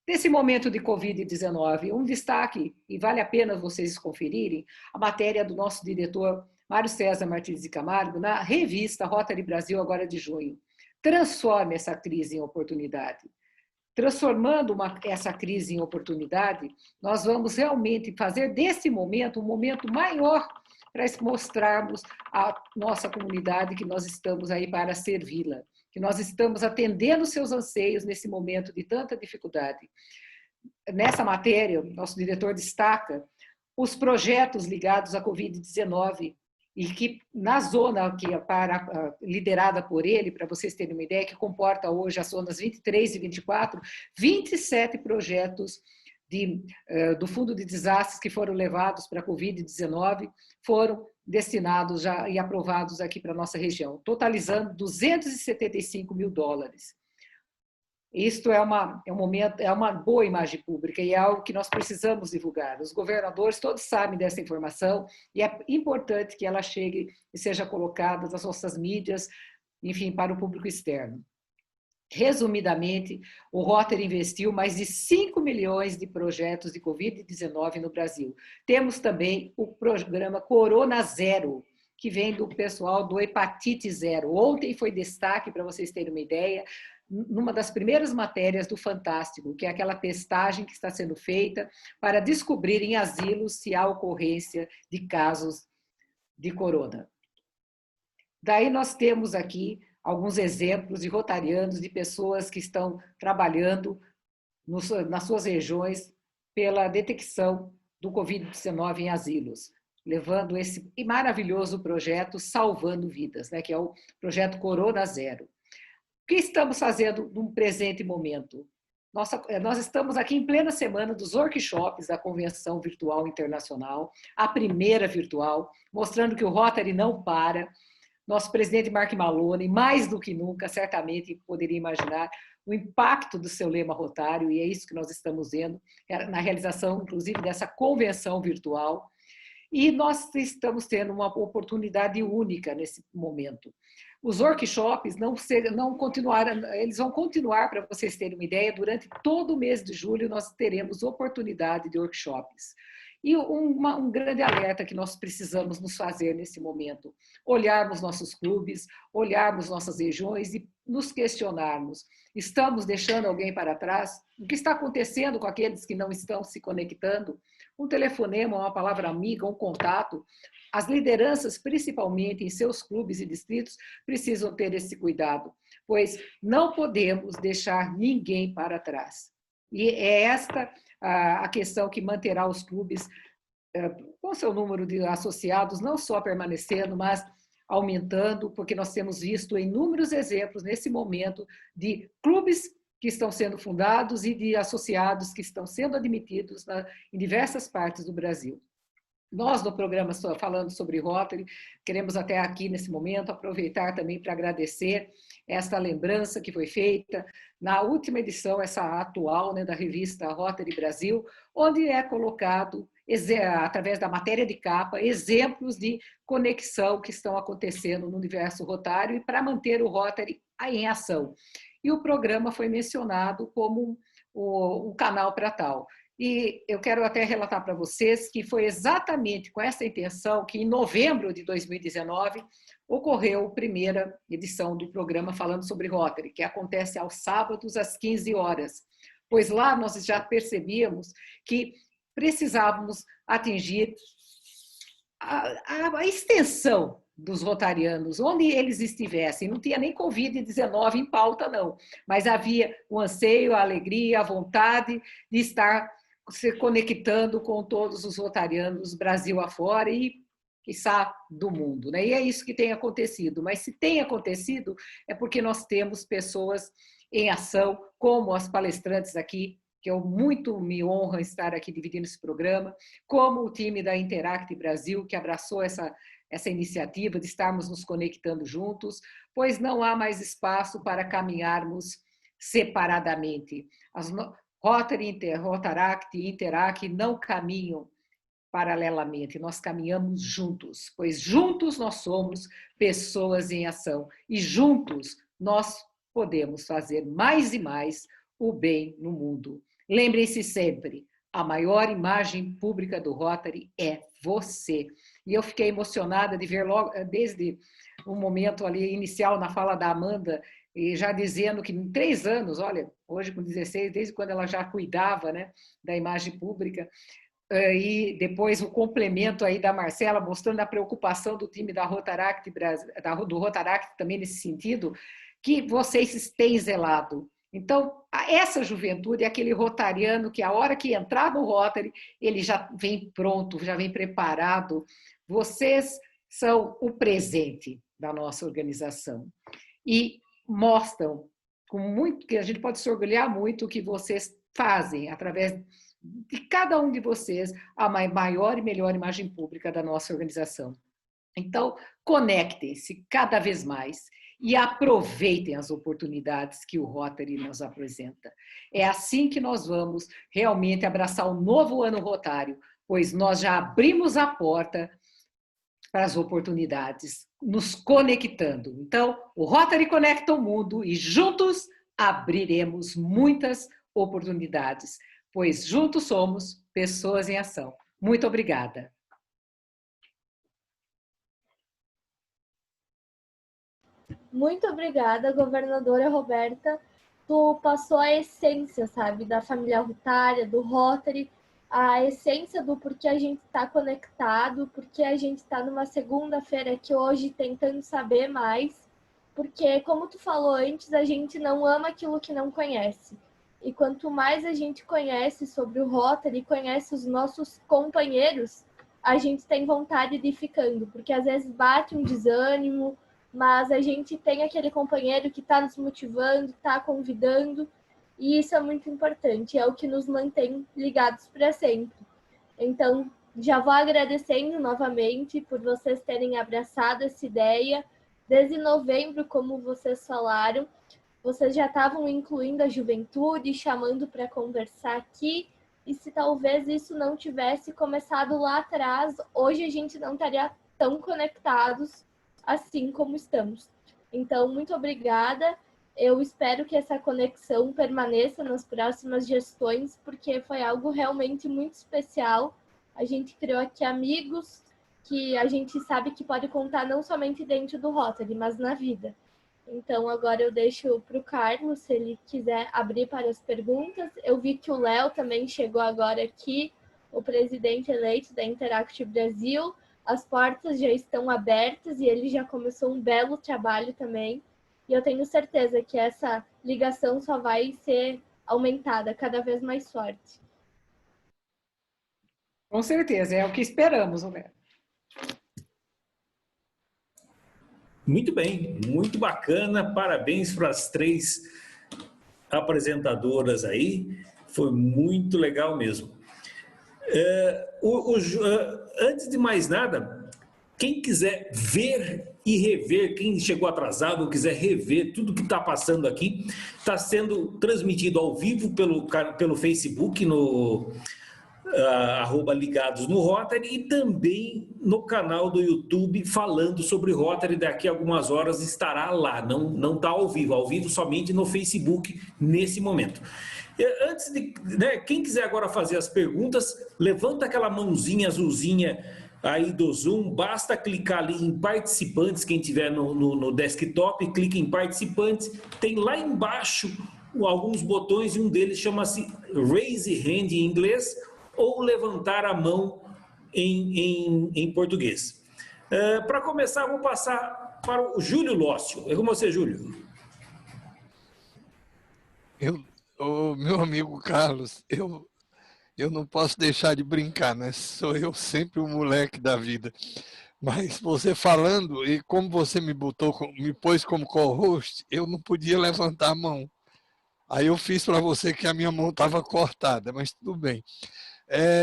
Nesse momento de Covid-19, um destaque, e vale a pena vocês conferirem, a matéria do nosso diretor Mário César Martins de Camargo, na revista Rotary Brasil, agora de junho. Transforme essa crise em oportunidade. Transformando essa crise em oportunidade, nós vamos realmente fazer desse momento um momento maior para mostrarmos à nossa comunidade que nós estamos aí para servi-la, que nós estamos atendendo seus anseios nesse momento de tanta dificuldade. Nessa matéria, nosso diretor destaca os projetos ligados à Covid-19 e que na zona que é liderada por ele, para vocês terem uma ideia, que comporta hoje as zonas 23 e 24, 27 projetos do Fundo de Desastres que foram levados para a Covid-19 foram destinados já e aprovados aqui para a nossa região, totalizando 275 mil dólares. Isto é uma boa imagem pública e é algo que nós precisamos divulgar. Os governadores todos sabem dessa informação e é importante que ela chegue e seja colocada nas nossas mídias, enfim, para o público externo. Resumidamente, o Rotary investiu mais de 5 milhões de projetos de Covid-19 no Brasil. Temos também o programa Corona Zero, que vem do pessoal do Hepatite Zero. Ontem foi destaque, para vocês terem uma ideia, numa das primeiras matérias do Fantástico, que é aquela testagem que está sendo feita para descobrir em asilos se há ocorrência de casos de corona. Daí nós temos aqui alguns exemplos de rotarianos, de pessoas que estão trabalhando nas suas regiões pela detecção do Covid-19 em asilos, levando esse maravilhoso projeto Salvando Vidas, né, que é o projeto Corona Zero. O que estamos fazendo num presente momento? Nós estamos aqui em plena semana dos workshops da Convenção Virtual Internacional, a primeira virtual, mostrando que o Rotary não para. Nosso presidente Mark Maloney, mais do que nunca, certamente poderia imaginar o impacto do seu lema rotário, e é isso que nós estamos vendo na realização, inclusive, dessa convenção virtual. E nós estamos tendo uma oportunidade única nesse momento. Os workshops não continuaram, eles vão continuar, para vocês terem uma ideia, durante todo o mês de julho nós teremos oportunidade de workshops. E um grande alerta que nós precisamos nos fazer nesse momento, olharmos nossos clubes, olharmos nossas regiões e nos questionarmos, estamos deixando alguém para trás? O que está acontecendo com aqueles que não estão se conectando? Um telefonema, uma palavra amiga, um contato. As lideranças, principalmente em seus clubes e distritos, precisam ter esse cuidado, pois não podemos deixar ninguém para trás. E é esta a questão que manterá os clubes com seu número de associados não só permanecendo, mas aumentando, porque nós temos visto inúmeros exemplos nesse momento de clubes que estão sendo fundados e de associados que estão sendo admitidos em diversas partes do Brasil. Nós, no programa Falando sobre Rotary, queremos até aqui, nesse momento, aproveitar também para agradecer esta lembrança que foi feita na última edição, essa atual, né, da revista Rotary Brasil, onde é colocado, através da matéria de capa, exemplos de conexão que estão acontecendo no universo rotário e para manter o Rotary em ação. E o programa foi mencionado como um canal para tal. E eu quero até relatar para vocês que foi exatamente com essa intenção que, em novembro de 2019, ocorreu a primeira edição do programa Falando sobre Rotary, que acontece aos sábados, às 15 horas. Pois lá nós já percebíamos que precisávamos atingir a extensão dos rotarianos, onde eles estivessem. Não tinha nem Covid-19 em pauta, não, mas havia o anseio, a alegria, a vontade de estar se conectando com todos os rotarianos Brasil afora e, quiçá, do mundo, né? E é isso que tem acontecido. Mas se tem acontecido, é porque nós temos pessoas em ação, como as palestrantes aqui, que eu muito me honro estar aqui dividindo esse programa, como o time da Interact Brasil, que abraçou essa iniciativa de estarmos nos conectando juntos, pois não há mais espaço para caminharmos separadamente. Rotary, Rotaract e Interact não caminham paralelamente, nós caminhamos juntos, pois juntos nós somos pessoas em ação e juntos nós podemos fazer mais e mais o bem no mundo. Lembrem-se sempre, a maior imagem pública do Rotary é você. E eu fiquei emocionada de ver logo, desde o momento ali inicial na fala da Amanda, e já dizendo que em 3 anos, olha, hoje com 16, desde quando ela já cuidava, né, da imagem pública, e depois o complemento aí da Marcela, mostrando a preocupação do time da Rotaract, do Rotaract também nesse sentido, que vocês têm zelado. Então, essa juventude é aquele rotariano que a hora que entrar no Rotary, ele já vem pronto, já vem preparado. Vocês são o presente da nossa organização. E mostram com muito, que a gente pode se orgulhar muito o que vocês fazem através de cada um de vocês, a maior e melhor imagem pública da nossa organização. Então, conectem-se cada vez mais e aproveitem as oportunidades que o Rotary nos apresenta. É assim que nós vamos realmente abraçar o novo ano rotário, pois nós já abrimos a porta para as oportunidades, nos conectando. Então, o Rotary conecta o mundo e juntos abriremos muitas oportunidades, pois juntos somos pessoas em ação. Muito obrigada. Muito obrigada, governadora Roberta. Tu passou a essência, sabe, da família Rotária, do Rotary, a essência do porquê a gente está conectado, porque a gente está numa segunda-feira aqui hoje tentando saber mais, porque, como tu falou antes, a gente não ama aquilo que não conhece. E quanto mais a gente conhece sobre o Rotary, conhece os nossos companheiros, a gente tem vontade de ir ficando, porque às vezes bate um desânimo, mas a gente tem aquele companheiro que está nos motivando, está convidando, e isso é muito importante, é o que nos mantém ligados para sempre. Então, já vou agradecendo novamente por vocês terem abraçado essa ideia. Desde novembro, como vocês falaram, vocês já estavam incluindo a juventude, chamando para conversar aqui, e se talvez isso não tivesse começado lá atrás, hoje a gente não estaria tão conectados assim como estamos. Então, muito obrigada. Eu espero que essa conexão permaneça nas próximas gestões, porque foi algo realmente muito especial. A gente criou aqui amigos que a gente sabe que pode contar não somente dentro do Rotary, mas na vida. Então, agora eu deixo para o Carlos, se ele quiser abrir para as perguntas. Eu vi que o Léo também chegou agora aqui, o presidente eleito da Interact Brasil. As portas já estão abertas e ele já começou um belo trabalho também. E eu tenho certeza que essa ligação só vai ser aumentada, cada vez mais forte. Com certeza, é o que esperamos, Roberto. Muito bem, muito bacana. Parabéns para as 3 apresentadoras aí. Foi muito legal mesmo. Antes de mais nada, quem quiser ver e rever, quem chegou atrasado ou quiser rever tudo que está passando aqui, está sendo transmitido ao vivo pelo Facebook, no @ligados no Rotary, e também no canal do YouTube falando sobre Rotary. Daqui a algumas horas estará lá, não está ao vivo somente no Facebook nesse momento. Antes de, quem quiser agora fazer as perguntas, levanta aquela mãozinha azulzinha aí do Zoom, basta clicar ali em participantes, quem tiver no desktop, clica em participantes, tem lá embaixo alguns botões e um deles chama-se Raise Hand em inglês ou levantar a mão em português. Para começar, vou passar para o Júlio Lócio. É com você, Júlio. Meu amigo Carlos, eu não posso deixar de brincar, né? Sou eu sempre o moleque da vida. Mas você falando, e como você me pôs como co-host, eu não podia levantar a mão. Aí eu fiz para você que a minha mão estava cortada, mas tudo bem.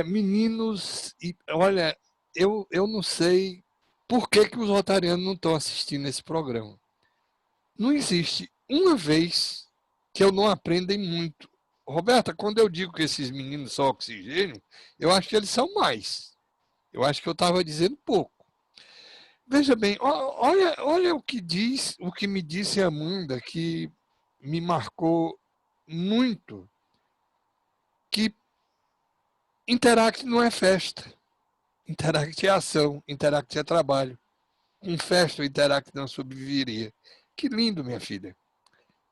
Meninos, olha, eu não sei por que os rotarianos não estão assistindo esse programa. Não existe uma vez que eu não aprendem muito. Roberta, quando eu digo que esses meninos são oxigênio, eu acho que eles são mais. Eu acho que eu estava dizendo pouco. Veja bem, olha o que me disse a Amanda, que me marcou muito. Interact não é festa. Interact é ação, Interact é trabalho. Com festa, o Interact não sobreviveria. Que lindo, minha filha.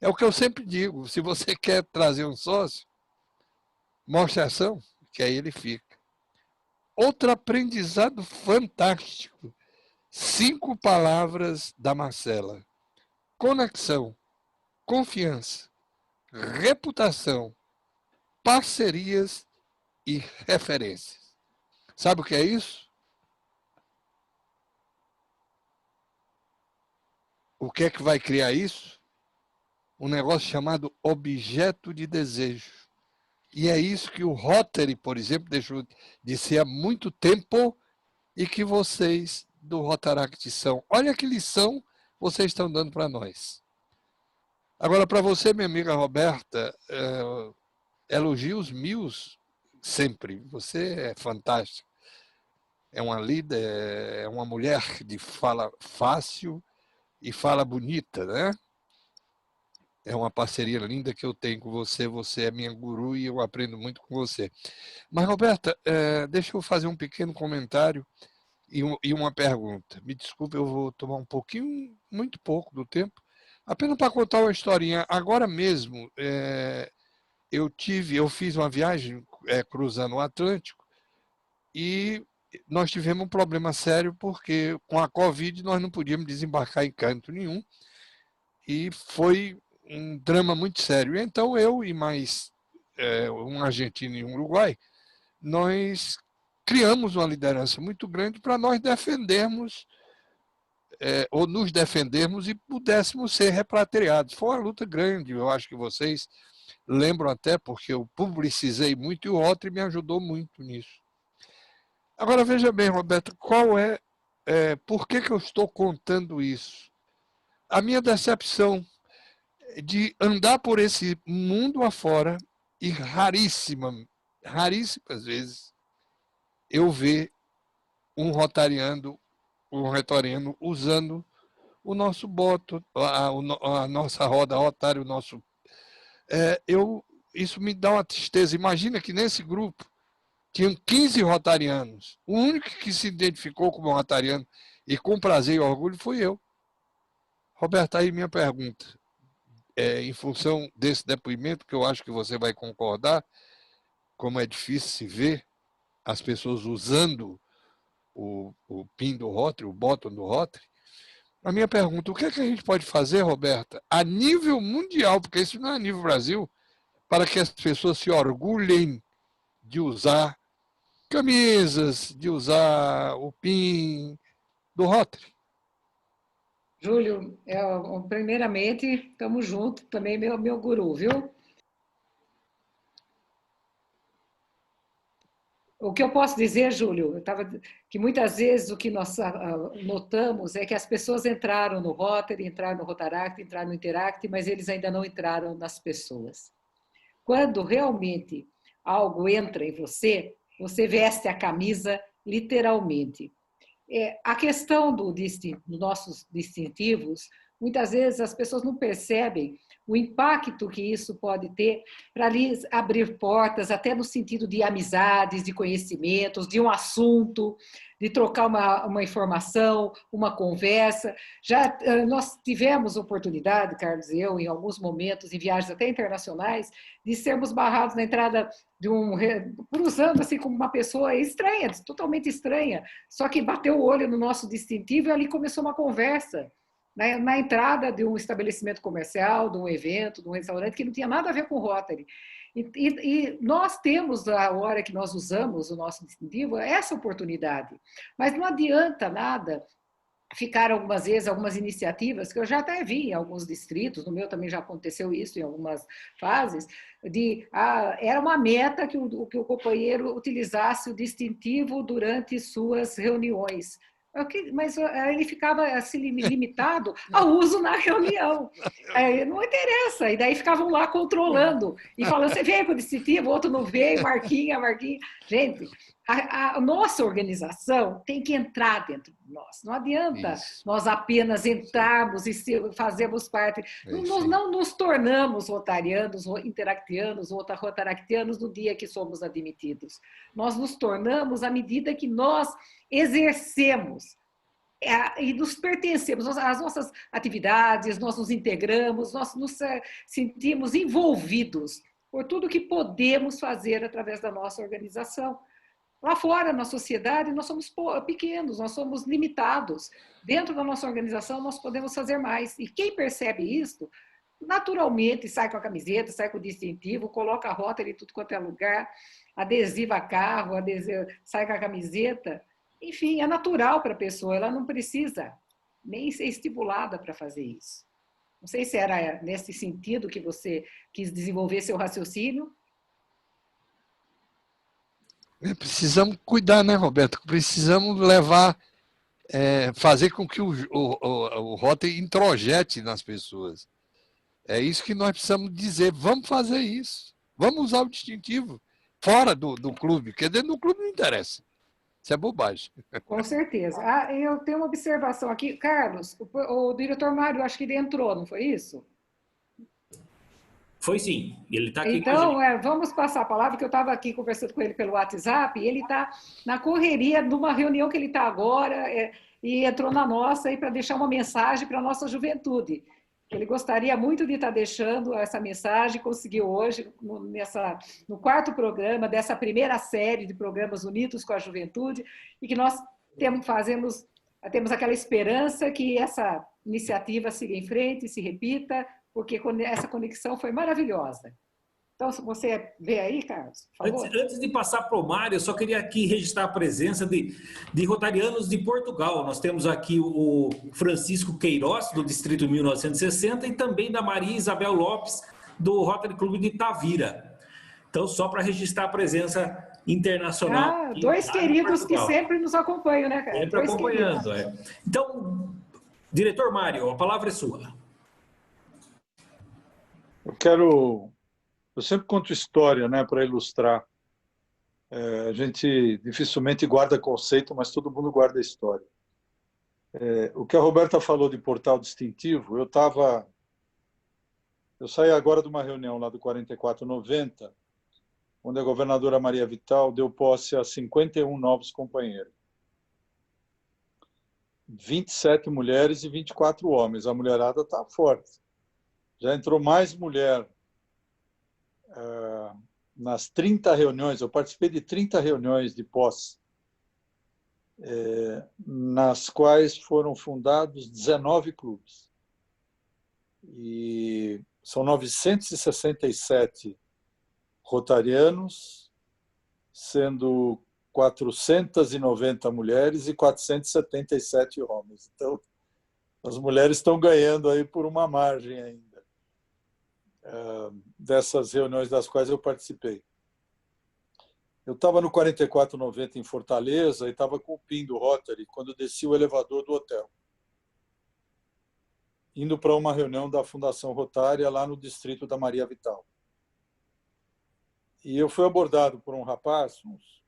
É o que eu sempre digo, se você quer trazer um sócio, mostre a ação, que aí ele fica. Outro aprendizado fantástico. 5 palavras da Marcela. Conexão, confiança, reputação, parcerias e referências. Sabe o que é isso? O que é que vai criar isso? Um negócio chamado objeto de desejo. E é isso que o Rotary, por exemplo, deixou de ser há muito tempo e que vocês do Rotaract são. Olha que lição vocês estão dando para nós. Agora, para você, minha amiga Roberta, elogios mil sempre. Você é fantástica. É uma líder, é uma mulher de fala fácil e fala bonita, né? É uma parceria linda que eu tenho com você. Você é minha guru e eu aprendo muito com você. Mas, Roberta, deixa eu fazer um pequeno comentário e uma pergunta. Me desculpe, eu vou tomar um pouquinho, muito pouco do tempo, apenas para contar uma historinha. Agora mesmo, eu fiz uma viagem cruzando o Atlântico e nós tivemos um problema sério porque com a Covid nós não podíamos desembarcar em canto nenhum e foi um drama muito sério. Então eu e mais um argentino e um uruguai, nós criamos uma liderança muito grande para nós defendermos ou nos defendermos e pudéssemos ser repatriados. Foi uma luta grande, eu acho que vocês lembram até, porque eu publicizei muito e o Rotary me ajudou muito nisso. Agora veja bem, Roberto, por que eu estou contando isso? A minha decepção de andar por esse mundo afora e raríssimas vezes eu ver um rotariano usando o nosso boto, a nossa roda Rotary, o nosso... isso me dá uma tristeza. Imagina que nesse grupo tinham 15 rotarianos. O único que se identificou como rotariano e com prazer e orgulho foi eu. Roberto, aí minha pergunta. Em função desse depoimento, que eu acho que você vai concordar, como é difícil se ver as pessoas usando o PIN do Rotary, o bottom do Rotary. A minha pergunta, o que é que a gente pode fazer, Roberta, a nível mundial, porque isso não é a nível Brasil, para que as pessoas se orgulhem de usar camisas, de usar o PIN do Rotary? Júlio, primeiramente, estamos juntos, também meu guru, viu? O que eu posso dizer, Júlio, que muitas vezes o que nós notamos é que as pessoas entraram no Rotary, entraram no Rotaract, entraram no Interact, mas eles ainda não entraram nas pessoas. Quando realmente algo entra em você, você veste a camisa literalmente. A questão dos nossos distintivos, muitas vezes as pessoas não percebem o impacto que isso pode ter para lhes abrir portas, até no sentido de amizades, de conhecimentos, de um assunto, de trocar uma informação, uma conversa. Já nós tivemos oportunidade, Carlos e eu, em alguns momentos, em viagens até internacionais, de sermos barrados na entrada de cruzando assim com uma pessoa estranha, totalmente estranha, só que bateu o olho no nosso distintivo e ali começou uma conversa. Na entrada de um estabelecimento comercial, de um evento, de um restaurante, que não tinha nada a ver com o Rotary. E nós temos, a hora que nós usamos o nosso distintivo, essa oportunidade. Mas não adianta nada ficar algumas vezes, algumas iniciativas, que eu já até vi em alguns distritos, no meu também já aconteceu isso em algumas fases, era uma meta que o companheiro utilizasse o distintivo durante suas reuniões. Mas ele ficava assim, limitado ao uso na reunião. Não interessa. E daí ficavam lá controlando e falando, você veio com o distintivo, o outro não veio, marquinha. Gente, a nossa organização tem que entrar dentro de nós. Não adianta nós apenas entrarmos e fazermos parte. Não nos tornamos rotarianos, interactianos ou rotaractianos no dia que somos admitidos. Nós nos tornamos à medida que nós exercemos e nos pertencemos às nossas atividades, nós nos integramos, nós nos sentimos envolvidos por tudo que podemos fazer através da nossa organização. Lá fora, na sociedade, nós somos pequenos, nós somos limitados. Dentro da nossa organização, nós podemos fazer mais. E quem percebe isso, naturalmente sai com a camiseta, sai com o distintivo, coloca a rota em tudo quanto é lugar, adesiva carro, sai com a camiseta. Enfim, é natural para a pessoa, ela não precisa nem ser estimulada para fazer isso. Não sei se era nesse sentido que você quis desenvolver seu raciocínio. Precisamos cuidar, né, Roberto? Precisamos levar, fazer com que o Rotary introjete nas pessoas. É isso que nós precisamos dizer. Vamos fazer isso. Vamos usar o distintivo fora do clube, porque dentro do clube não interessa. Isso é bobagem. Com certeza. Eu tenho uma observação aqui. Carlos, o diretor Mário, acho que ele entrou, não foi isso? Foi sim, ele está aqui então, vamos passar a palavra, que eu estava aqui conversando com ele pelo WhatsApp, e ele está na correria de uma reunião que ele está agora, e entrou na nossa para deixar uma mensagem para a nossa juventude. Ele gostaria muito de estar deixando essa mensagem, conseguiu hoje, no 4º programa dessa primeira série de programas Unidos com a Juventude, e que nós temos aquela esperança que essa iniciativa siga em frente, se repita, porque essa conexão foi maravilhosa. Então, se você vê aí, Carlos, por favor. Antes de passar para o Mário, eu só queria aqui registrar a presença de rotarianos de Portugal. Nós temos aqui o Francisco Queiroz, do Distrito 1960, e também da Maria Isabel Lopes, do Rotary Clube de Tavira. Então, só para registrar a presença internacional. Dois queridos que sempre nos acompanham, né, cara? Sempre acompanhando, Então, diretor Mário, a palavra é sua. Eu sempre conto história, né, para ilustrar. A gente dificilmente guarda conceito, mas todo mundo guarda história. O que a Roberta falou de portal distintivo, eu saí agora de uma reunião lá do 4490, onde a governadora Maria Vital deu posse a 51 novos companheiros. 27 mulheres e 24 homens. A mulherada está forte. Já entrou mais mulher nas 30 reuniões, eu participei de 30 reuniões de posse, nas quais foram fundados 19 clubes. E são 967 rotarianos, sendo 490 mulheres e 477 homens. Então, as mulheres estão ganhando aí por uma margem ainda. Dessas reuniões das quais eu participei. Eu estava no 4490 em Fortaleza e estava com o PIN do Rotary quando desci o elevador do hotel, indo para uma reunião da Fundação Rotária lá no distrito da Maria Vital. E eu fui abordado por um rapaz, uns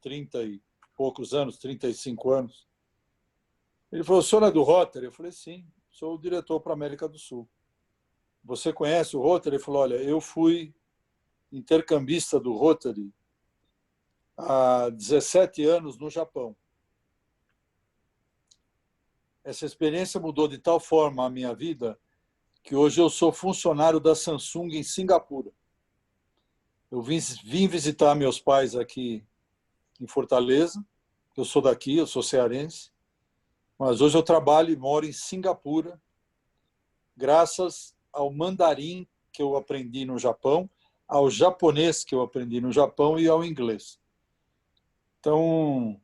30 e poucos anos, 35 anos. Ele falou: "O senhor é do Rotary?" Eu falei: "Sim, sou o diretor para a América do Sul." "Você conhece o Rotary?" Ele falou: "Olha, eu fui intercambista do Rotary há 17 anos no Japão. Essa experiência mudou de tal forma a minha vida que hoje eu sou funcionário da Samsung em Singapura. Eu vim visitar meus pais aqui em Fortaleza, eu sou daqui, eu sou cearense, mas hoje eu trabalho e moro em Singapura, graças ao mandarim que eu aprendi no Japão, ao japonês que eu aprendi no Japão e ao inglês." Então,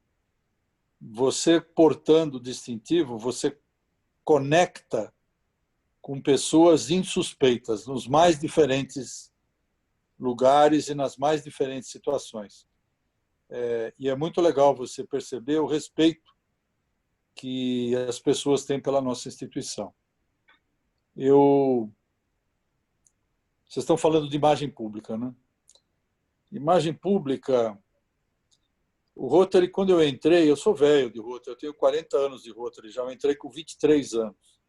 você portando o distintivo, você conecta com pessoas insuspeitas nos mais diferentes lugares e nas mais diferentes situações. E é muito legal você perceber o respeito que as pessoas têm pela nossa instituição. Vocês estão falando de imagem pública, né? Imagem pública, O Rotary, quando eu entrei, eu sou velho de Rotary, eu tenho 40 anos de Rotary, já eu entrei com 23 anos.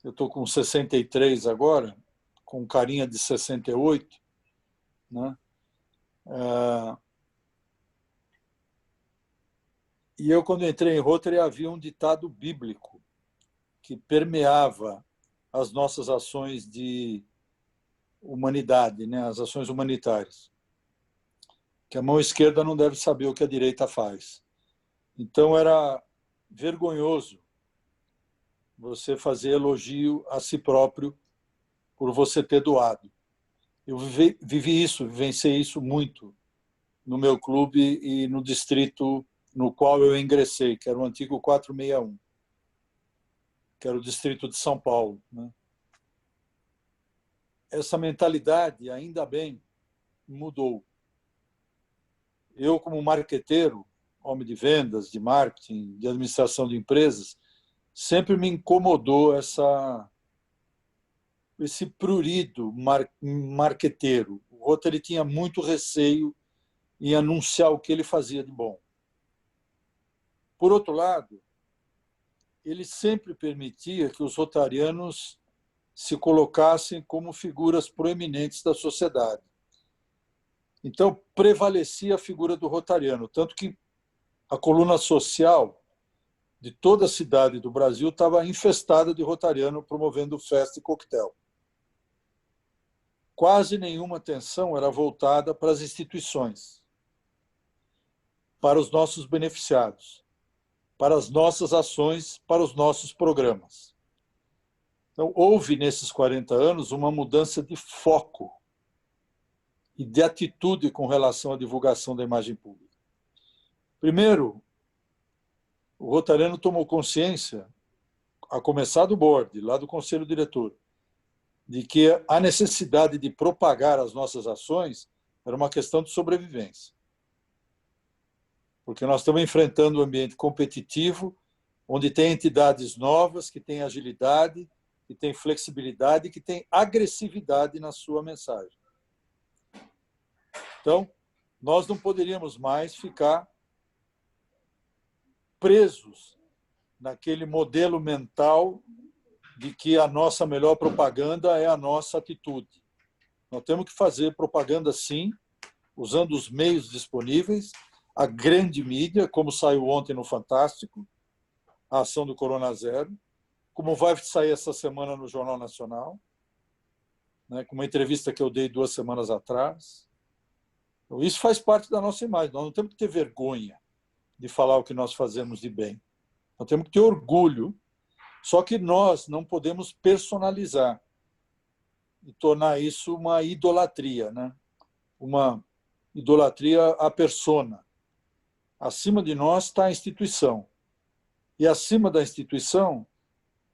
Eu estou com 63 agora, com carinha de 68, né? E eu, quando entrei em Rotary, havia um ditado bíblico que permeava as nossas ações de humanidade, né? As ações humanitárias. Que a mão esquerda não deve saber o que a direita faz. Então, era vergonhoso você fazer elogio a si próprio por você ter doado. Eu vivi isso, vivenciei isso muito no meu clube e no distrito no qual eu ingressei, que era o antigo 461, que era o distrito de São Paulo, né? Essa mentalidade, ainda bem, mudou. Eu, como marqueteiro, homem de vendas, de marketing, de administração de empresas, sempre me incomodou esse prurido marqueteiro. O Rotary tinha muito receio em anunciar o que ele fazia de bom. Por outro lado, ele sempre permitia que os rotarianos se colocassem como figuras proeminentes da sociedade. Então, prevalecia a figura do rotariano, tanto que a coluna social de toda a cidade do Brasil estava infestada de rotariano promovendo festa e coquetel. Quase nenhuma atenção era voltada para as instituições, para os nossos beneficiados, para as nossas ações, para os nossos programas. Então, houve nesses 40 anos uma mudança de foco e de atitude com relação à divulgação da imagem pública. Primeiro, o rotariano tomou consciência, a começar do board, lá do conselho diretor, de que a necessidade de propagar as nossas ações era uma questão de sobrevivência. Porque nós estamos enfrentando um ambiente competitivo, onde tem entidades novas, que têm agilidade, que têm flexibilidade, que têm agressividade na sua mensagem. Então, nós não poderíamos mais ficar presos naquele modelo mental de que a nossa melhor propaganda é a nossa atitude. Nós temos que fazer propaganda, sim, usando os meios disponíveis, a grande mídia, como saiu ontem no Fantástico, a ação do Corona Zero, como vai sair essa semana no Jornal Nacional, né, com uma entrevista que eu dei 2 semanas atrás. Então, isso faz parte da nossa imagem. Nós não temos que ter vergonha de falar o que nós fazemos de bem. Nós temos que ter orgulho, só que nós não podemos personalizar e tornar isso uma idolatria, né? Uma idolatria à persona. Acima de nós está a instituição. E acima da instituição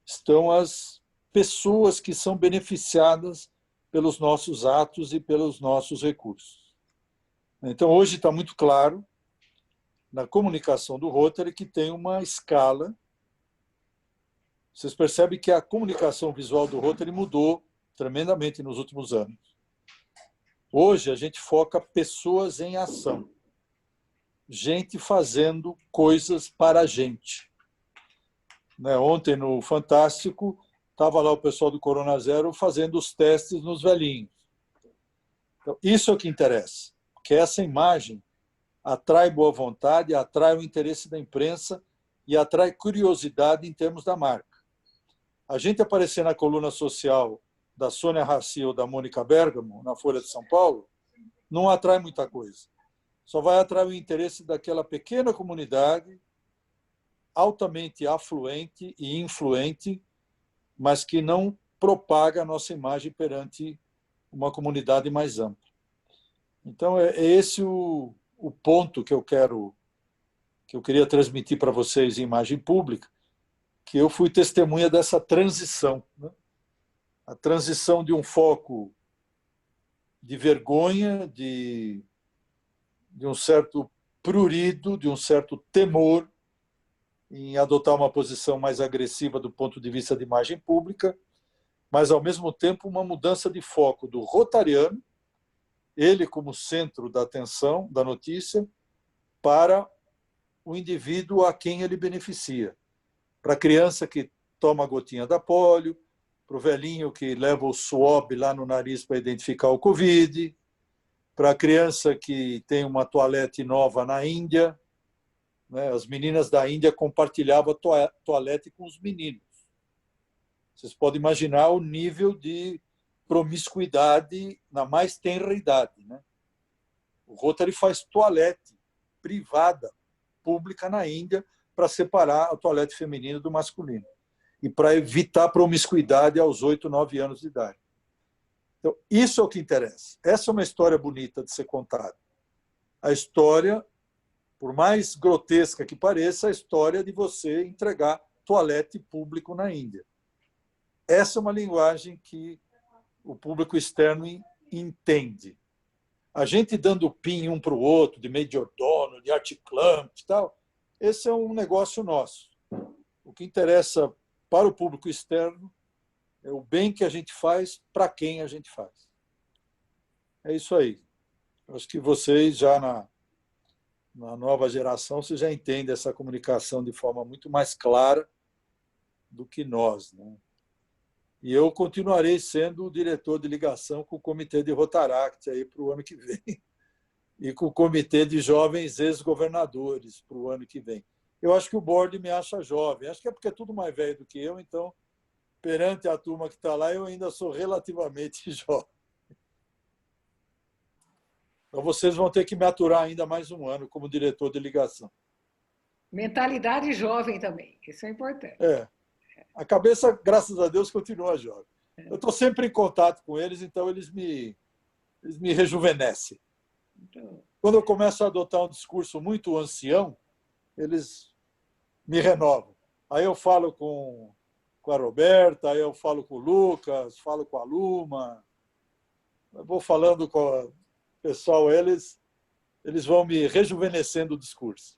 estão as pessoas que são beneficiadas pelos nossos atos e pelos nossos recursos. Então, hoje está muito claro na comunicação do Rotary que tem uma escala. Vocês percebem que a comunicação visual do Rotary mudou tremendamente nos últimos anos. Hoje a gente foca pessoas em ação. Gente fazendo coisas para a gente. Né? Ontem no Fantástico estava lá o pessoal do Corona Zero fazendo os testes nos velhinhos. Então, isso é o que interessa, porque essa imagem atrai boa vontade, atrai o interesse da imprensa e atrai curiosidade em termos da marca. A gente aparecer na coluna social da Sônia Raci ou da Mônica Bergamo, na Folha de São Paulo, não atrai muita coisa. Só vai atrair o interesse daquela pequena comunidade altamente afluente e influente, mas que não propaga a nossa imagem perante uma comunidade mais ampla. Então, é esse o ponto que eu queria transmitir para vocês em imagem pública, que eu fui testemunha dessa transição, né? A transição de um foco de vergonha, de um certo prurido, de um certo temor em adotar uma posição mais agressiva do ponto de vista de imagem pública, mas, ao mesmo tempo, uma mudança de foco do rotariano, ele como centro da atenção, da notícia, para o indivíduo a quem ele beneficia. Para a criança que toma a gotinha da polio, para o velhinho que leva o swab lá no nariz para identificar o Covid, para a criança que tem uma toalete nova na Índia, né? As meninas da Índia compartilhavam a toalete com os meninos. Vocês podem imaginar o nível de promiscuidade na mais tenra idade, né? O Rotary faz toalete privada, pública na Índia, para separar a toalete feminina do masculino e para evitar promiscuidade aos 8, 9 anos de idade. Então, isso é o que interessa. Essa é uma história bonita de ser contada. A história, por mais grotesca que pareça, a história de você entregar toalete público na Índia. Essa é uma linguagem que o público externo entende. A gente dando pin um para o outro, de Major Dono, de Art Clamp e tal, esse é um negócio nosso. O que interessa para o público externo é o bem que a gente faz para quem a gente faz. É isso aí. Acho que vocês já na nova geração, vocês já entendem essa comunicação de forma muito mais clara do que nós, né? E eu continuarei sendo o diretor de ligação com o Comitê de Rotaract aí para o ano que vem e com o Comitê de Jovens Ex-Governadores para o ano que vem. Eu acho que o board me acha jovem. Acho que é porque é tudo mais velho do que eu, então, perante a turma que está lá, eu ainda sou relativamente jovem. Então, vocês vão ter que me aturar ainda mais um ano como diretor de ligação. Mentalidade jovem também, isso é importante. A cabeça, graças a Deus, continua jovem. Eu estou sempre em contato com eles, então eles me rejuvenescem. Então, Quando eu começo a adotar um discurso muito ancião, eles me renovam. Aí eu falo com a Roberta, aí eu falo com o Lucas, falo com a Luma, eu vou falando com o pessoal, eles vão me rejuvenescendo o discurso.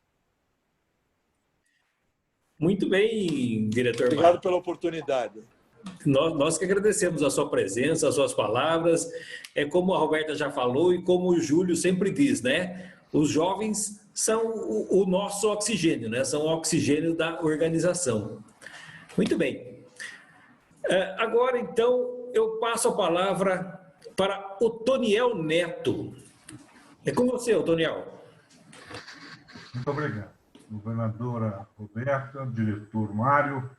Muito bem, diretor. Obrigado pela oportunidade. Nós que agradecemos a sua presença, as suas palavras. É como a Roberta já falou e como o Júlio sempre diz, né? Os jovens são o nosso oxigênio, né? São o oxigênio da organização. Muito bem. Agora, então, eu passo a palavra para o Toniel Neto. É com você, Toniel. Muito obrigado. Governadora Roberta, diretor Mário,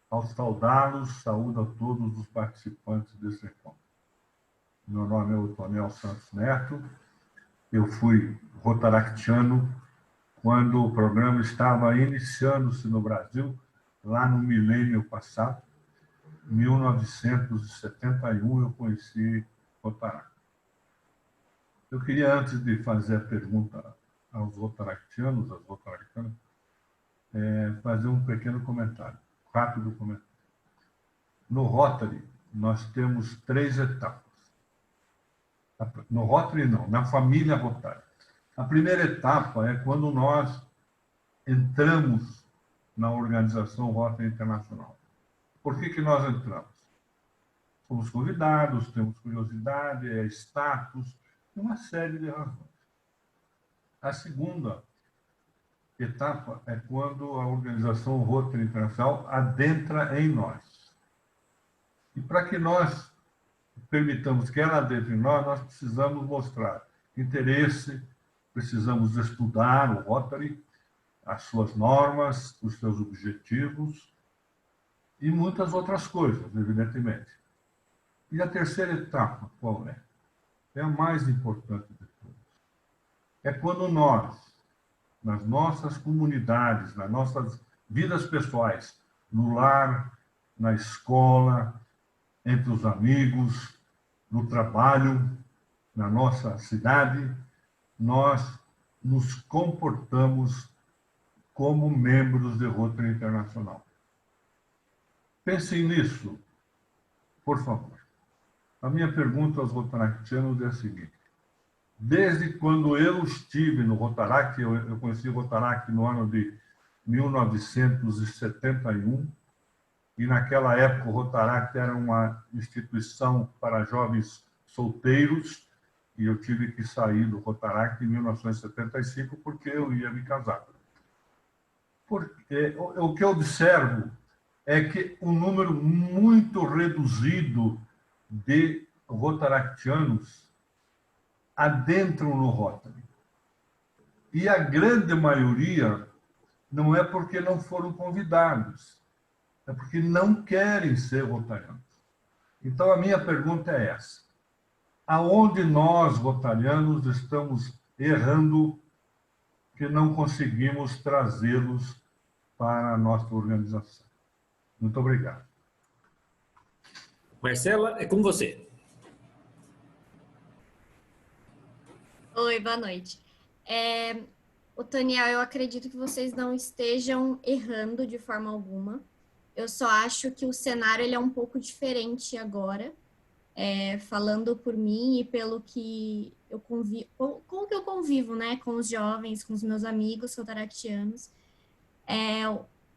ao saudá-los, saúdo a todos os participantes desse encontro. Meu nome é Otoniel Santos Neto, eu fui rotaractiano quando o programa estava iniciando-se no Brasil, lá no milênio passado, em 1971 eu conheci Rotaract. Eu queria, antes de fazer a pergunta aos rotaractianos, às rotaractianas, fazer um pequeno comentário, rápido comentário. No Rotary, nós temos 3 etapas. No Rotary, não, na família Rotary. A primeira etapa é quando nós entramos na organização Rotary Internacional. Por que nós entramos? Somos convidados, temos curiosidade, status, uma série de razões. A segunda etapa é quando a organização Rotary Internacional adentra em nós. E para que nós permitamos que ela adentre em nós, nós precisamos mostrar interesse, precisamos estudar o Rotary, as suas normas, os seus objetivos e muitas outras coisas, evidentemente. E a terceira etapa, qual é? É a mais importante de todas. É quando nós, nas nossas comunidades, nas nossas vidas pessoais, no lar, na escola, entre os amigos, no trabalho, na nossa cidade, nós nos comportamos como membros de Rotary Internacional. Pensem nisso, por favor. A minha pergunta aos rotaractianos é a seguinte. Desde quando eu estive no Rotaract, eu conheci o Rotaract no ano de 1971, e naquela época o Rotaract era uma instituição para jovens solteiros e eu tive que sair do Rotaract em 1975 porque eu ia me casar. Porque o que eu observo é que um número muito reduzido de rotaractianos adentram no Rotary. E a grande maioria não é porque não foram convidados, é porque não querem ser rotarianos. Então, a minha pergunta é essa. Aonde nós, rotarianos, estamos errando que não conseguimos trazê-los para a nossa organização? Muito obrigado. Marcela, é com você. Oi, boa noite. Toniel, eu acredito que vocês não estejam errando de forma alguma. Eu só acho que o cenário ele é um pouco diferente agora, falando por mim e pelo que eu convivo, com o que eu convivo, né, com os jovens, com os meus amigos rotaractianos.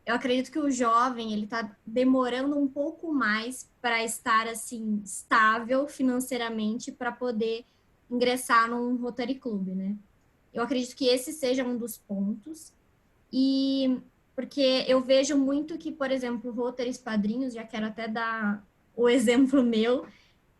Eu acredito que o jovem ele está demorando um pouco mais para estar assim estável financeiramente para poder ingressar num Rotary Club, né? Eu acredito que esse seja um dos pontos. E porque eu vejo muito que, por exemplo, Rotarys padrinhos, já quero até dar o exemplo meu.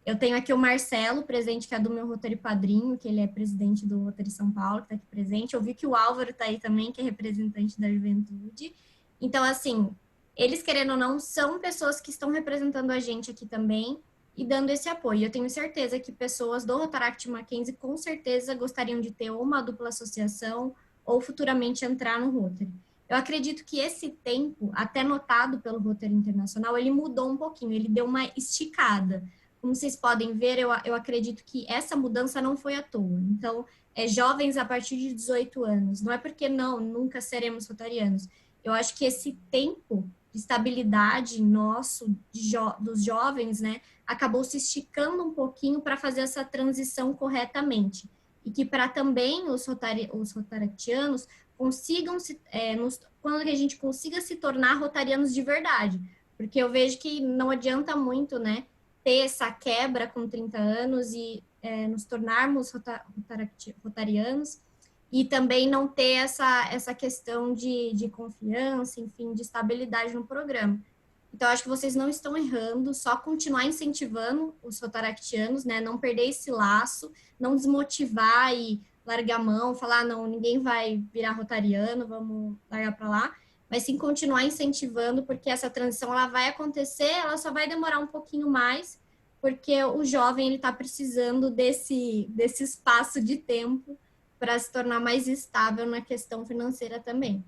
Eu tenho aqui o Marcelo presente, que é do meu Rotary padrinho, que ele é presidente do Rotary São Paulo, que está aqui presente. Eu vi que o Álvaro está aí também, que é representante da juventude. Então, assim, eles, querendo ou não, são pessoas que estão representando a gente aqui também e dando esse apoio. Eu tenho certeza que pessoas do Rotaract Mackenzie, com certeza, gostariam de ter ou uma dupla associação ou futuramente entrar no Rotary. Eu acredito que esse tempo, até notado pelo Rotary Internacional, ele mudou um pouquinho, ele deu uma esticada. Como vocês podem ver, eu acredito que essa mudança não foi à toa. Então, jovens a partir de 18 anos. Não é porque nunca seremos rotarianos. Eu acho que esse tempo de estabilidade nosso, dos jovens, né, acabou se esticando um pouquinho para fazer essa transição corretamente. E que para também os rotaractianos consigam, quando a gente consiga se tornar rotarianos de verdade. Porque eu vejo que não adianta muito, né, ter essa quebra com 30 anos e nos tornarmos rotarianos e também não ter essa questão de confiança, enfim, de estabilidade no programa. Então, acho que vocês não estão errando, só continuar incentivando os rotaractianos, né, não perder esse laço, não desmotivar e largar a mão, falar, não, ninguém vai virar rotariano, vamos largar para lá, mas sim continuar incentivando, porque essa transição ela vai acontecer, ela só vai demorar um pouquinho mais, porque o jovem ele está precisando desse espaço de tempo para se tornar mais estável na questão financeira também.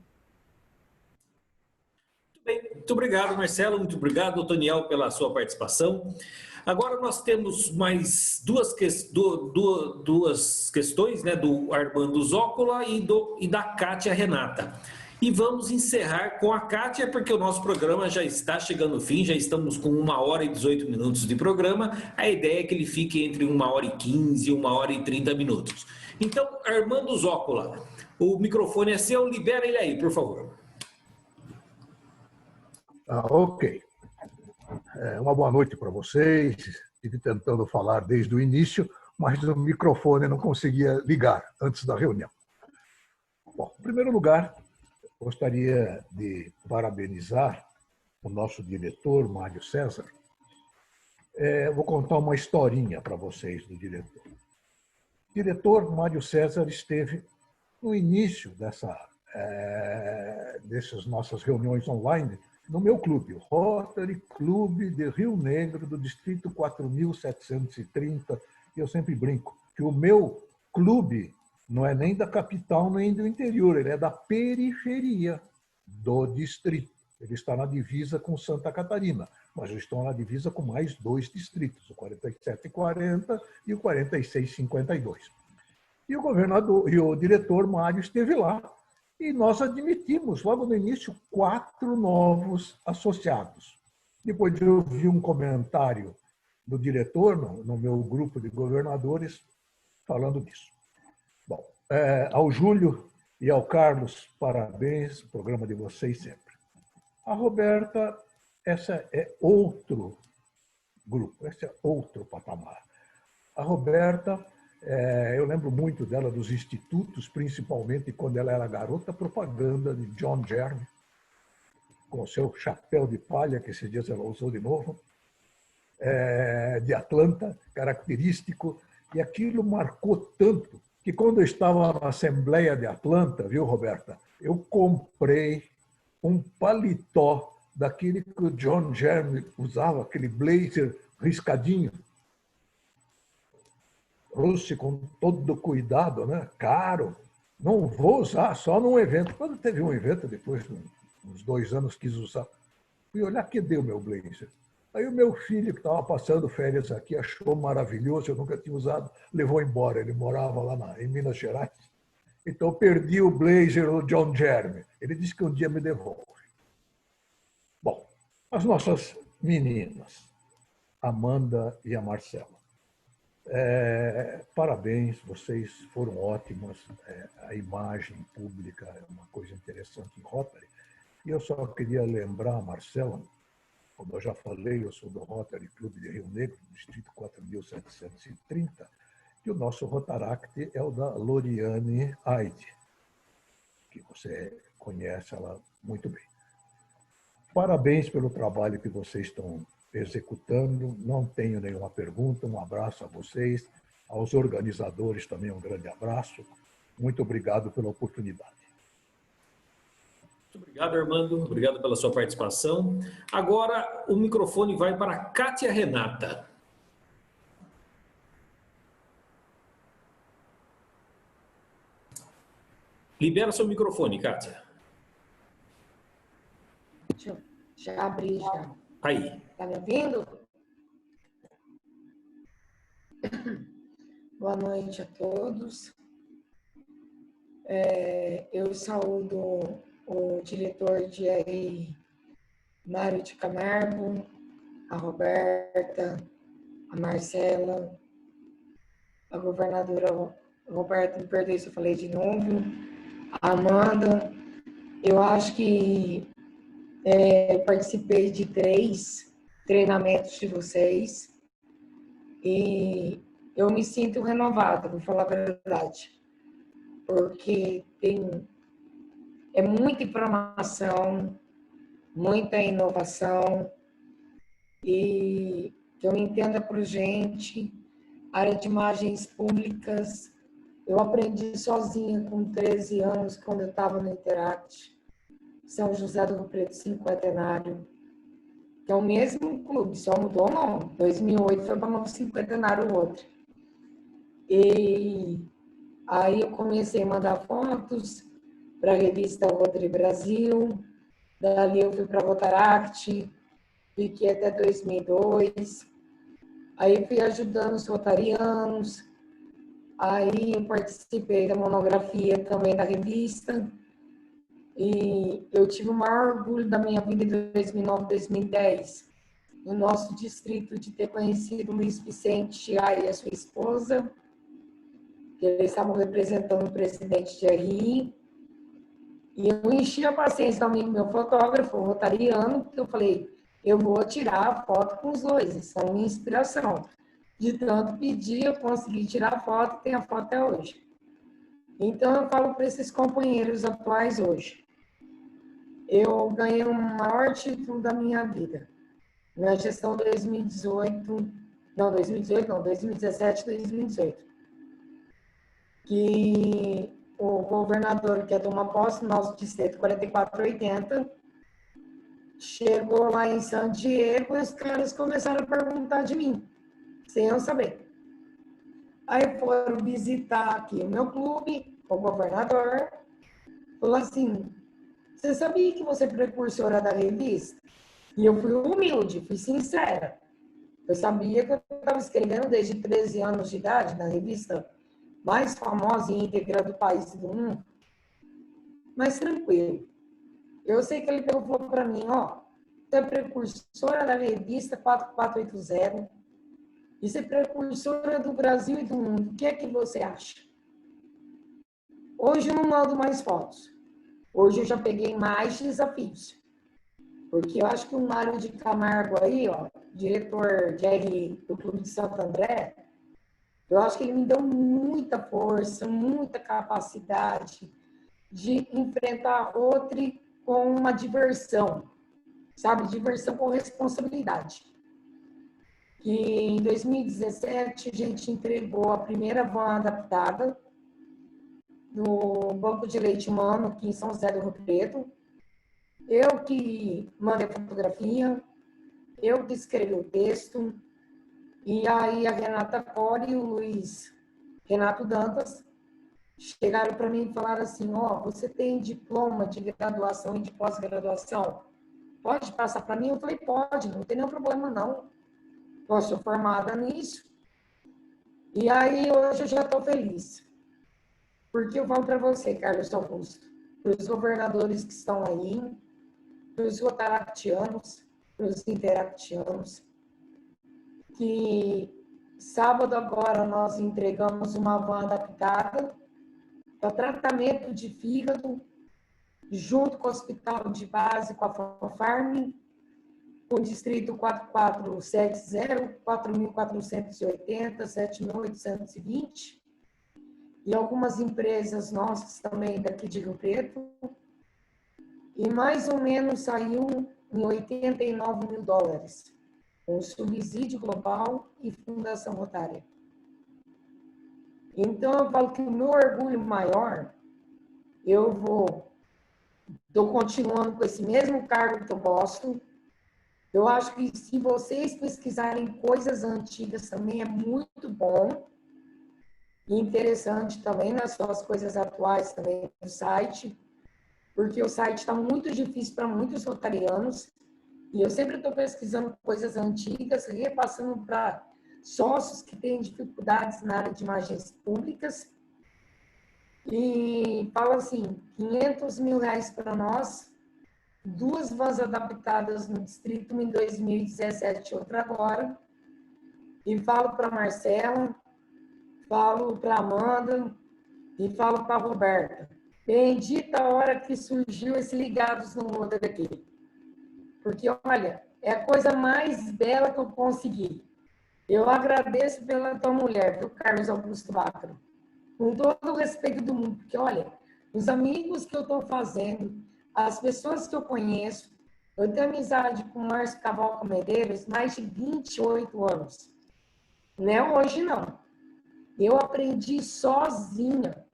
Muito bem, muito obrigado, Marcelo, muito obrigado, Toniel, pela sua participação. Agora nós temos mais duas questões, né, do Armando Zócola e da Kátia Renata. E vamos encerrar com a Kátia, porque o nosso programa já está chegando ao fim, já estamos com 1h e 18 minutos de programa. A ideia é que ele fique entre 1h15 e 1h30 minutos. Então, Armando Zócola, o microfone é seu, libera ele aí, por favor. Ok. Uma boa noite para vocês. Estive tentando falar desde o início, mas o microfone não conseguia ligar antes da reunião. Bom, em primeiro lugar, gostaria de parabenizar o nosso diretor, Mário César. Vou contar uma historinha para vocês do diretor. O diretor Mário César esteve no início dessas nossas reuniões online no meu clube, o Rotary Clube de Rio Negro, do distrito 4.730, e eu sempre brinco que o meu clube não é nem da capital nem do interior, ele é da periferia do distrito. Ele está na divisa com Santa Catarina, mas eu estou na divisa com mais 2 distritos, o 4740 e o 4652. E o governador e o diretor Mário esteve lá e nós admitimos, logo no início, 4 novos associados. Depois eu vi um comentário do diretor no meu grupo de governadores falando disso. Bom, ao Júlio e ao Carlos, parabéns, o programa de vocês sempre. A Roberta, essa é outro grupo, esse é outro patamar. A Roberta Eu lembro muito dela dos institutos, principalmente quando ela era garota propaganda de John Jeremy, com o seu chapéu de palha, que esses dias ela usou de novo, de Atlanta, característico, e aquilo marcou tanto que quando eu estava na Assembleia de Atlanta, viu, Roberta, eu comprei um paletó daquele que o John Jeremy usava, aquele blazer riscadinho. Trouxe com todo cuidado, né? Caro. Não vou usar, só num evento. Quando teve um evento, depois de uns 2 anos, quis usar. Fui olhar, que deu meu blazer. Aí o meu filho, que estava passando férias aqui, achou maravilhoso, eu nunca tinha usado, levou embora. Ele morava lá em Minas Gerais. Então, eu perdi o blazer do John Jeremy. Ele disse que um dia me devolve. Bom, as nossas meninas, Amanda e a Marcela. Parabéns, vocês foram ótimas. A imagem pública é uma coisa interessante em Rotary. E eu só queria lembrar, Marcela, como eu já falei, eu sou do Rotary Clube de Rio Negro, distrito 4730, que o nosso Rotaract é o da Loriane Aide, que você conhece ela muito bem. Parabéns pelo trabalho que vocês estão executando. Não tenho nenhuma pergunta. Um abraço a vocês, aos organizadores também um grande abraço. Muito obrigado pela oportunidade. Muito obrigado, Armando. Obrigado pela sua participação. Agora o microfone vai para a Kátia Renata. Libera seu microfone, Kátia. Deixa eu já abrir já. Aí. Tá me ouvindo? Boa noite a todos. Eu saúdo o diretor de RI, Mário de Camargo, a Roberta, a Marcela, a governadora Roberta, me perdoe se eu falei de novo, a Amanda. Eu acho que participei de 3 treinamentos de vocês e eu me sinto renovada, vou falar a verdade, porque é muita informação, muita inovação e que eu me entenda por gente, área de imagens públicas. Eu aprendi sozinha com 13 anos, quando eu estava no Interact, São José do Rio Preto Cinquentenário, que é o mesmo clube, só mudou o nome. 2008 foi para o novo cinquentenário o outro. E aí eu comecei a mandar fotos para a revista Rotary Brasil, dali eu fui para a Rotaract, fiquei até 2002. Aí fui ajudando os rotarianos, aí eu participei da monografia também da revista, e eu tive o maior orgulho da minha vida em 2009, 2010, no nosso distrito, de ter conhecido o Luiz Vicente e a sua esposa, que eles estavam representando o presidente de RI, e eu enchi a paciência do amigo meu fotógrafo, rotariano, porque eu falei, eu vou tirar a foto com os dois, eles são minha inspiração. De tanto pedir, eu consegui tirar a foto, e tenho a foto até hoje. Então, eu falo para esses companheiros atuais hoje, eu ganhei o maior título da minha vida. Na gestão 2017, 2018. Que o governador quer tomar posse no nosso distrito 4480, chegou lá em San Diego e os caras começaram a perguntar de mim, sem eu saber. Aí foram visitar aqui o meu clube, o governador, falou assim, você sabia que você é precursora da revista? E eu fui humilde, fui sincera. Eu sabia que eu estava escrevendo desde 13 anos de idade na revista mais famosa e íntegra do país e do mundo. Mas tranquilo. Eu sei que ele falou para mim, ó, você é precursora da revista 4480, e você é precursora do Brasil e do mundo. O que é que você acha? Hoje eu não mando mais fotos. Hoje eu já peguei mais desafios. Porque eu acho que o Mário de Camargo aí, ó, diretor de RI do Clube de Santo André, Eu acho que ele me deu muita força, muita capacidade de enfrentar outro com uma diversão, sabe? Diversão com responsabilidade. E em 2017, a gente entregou a primeira van adaptada no Banco de Leite Humano, aqui em São José do Rio Preto. Eu que mandei a fotografia, eu que escrevi o texto, e aí a Renata Core e o Luiz Renato Dantas chegaram para mim e falaram assim, ó, você tem diploma de graduação e de pós-graduação? Pode passar para mim? Eu falei, pode, não tem nenhum problema não. Eu sou formada nisso. E aí hoje eu já estou feliz. Porque eu falo para você, Carlos Augusto, para os governadores que estão aí, para os rotaractianos, para os interactianos, que sábado agora nós entregamos uma van adaptada para tratamento de fígado, junto com o hospital de base, com a FAFARM, com o distrito 4470, 4480, 7820, e algumas empresas nossas também daqui de Rio Preto, e mais ou menos saiu em 89 mil dólares, com subsídio global e Fundação Rotária. Então, eu falo que o meu orgulho maior, estou continuando com esse mesmo cargo que eu gosto. Eu acho que se vocês pesquisarem coisas antigas também é muito bom e interessante também, nas suas coisas atuais também no site, porque o site está muito difícil para muitos rotarianos e eu sempre estou pesquisando coisas antigas, repassando para sócios que têm dificuldades na área de imagens públicas. E fala assim, 500 mil reais para nós, 2 vans adaptadas no distrito em 2017, outra agora. E falo para a Marcela, falo para a Amanda e falo para a Roberta. Bendita a hora que surgiu esse Ligados no Mundo daqui. Porque, olha, é a coisa mais bela que eu consegui. Eu agradeço pela tua mulher, pelo Carlos Augusto Bacro, com todo o respeito do mundo, porque, olha, os amigos que eu estou fazendo, as pessoas que eu conheço, eu tenho amizade com o Márcio Cavalco Medeiros mais de 28 anos. Não é hoje, não. Eu aprendi sozinha,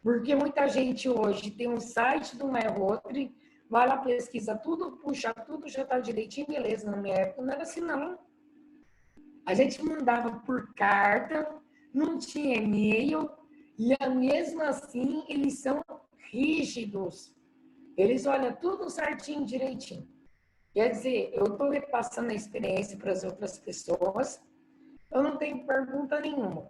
porque muita gente hoje tem um site do MyRotary, vai lá, pesquisa tudo, puxa tudo, já está direitinho, beleza. Na minha época não era assim, não. A gente mandava por carta, não tinha e-mail, e mesmo assim eles são rígidos. Eles olham tudo certinho, direitinho. Quer dizer, eu estou repassando a experiência para as outras pessoas, eu não tenho pergunta nenhuma.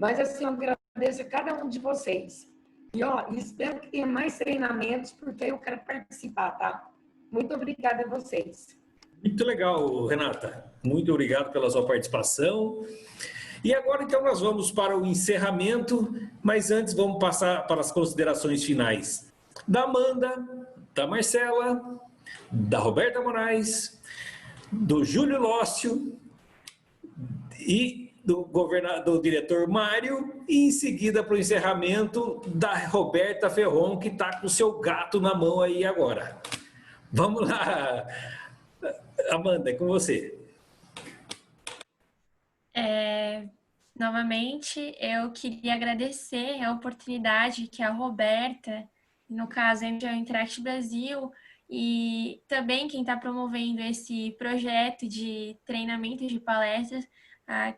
Mas assim, eu agradeço a cada um de vocês. E ó, espero que tenha mais treinamentos, porque eu quero participar, tá? Muito obrigada a vocês. Muito legal, Renata. Muito obrigado pela sua participação. E agora, então, nós vamos para o encerramento, mas antes vamos passar para as considerações finais da Amanda, da Marcela, da Roberta Moraes, do Júlio Lócio e do diretor Mário, e em seguida para o encerramento da Roberta Ferron, que está com o seu gato na mão aí agora. Vamos lá, Amanda, é com você. Novamente, eu queria agradecer a oportunidade que a Roberta, no caso a MGO Interact Brasil, e também quem está promovendo esse projeto de treinamento de palestras,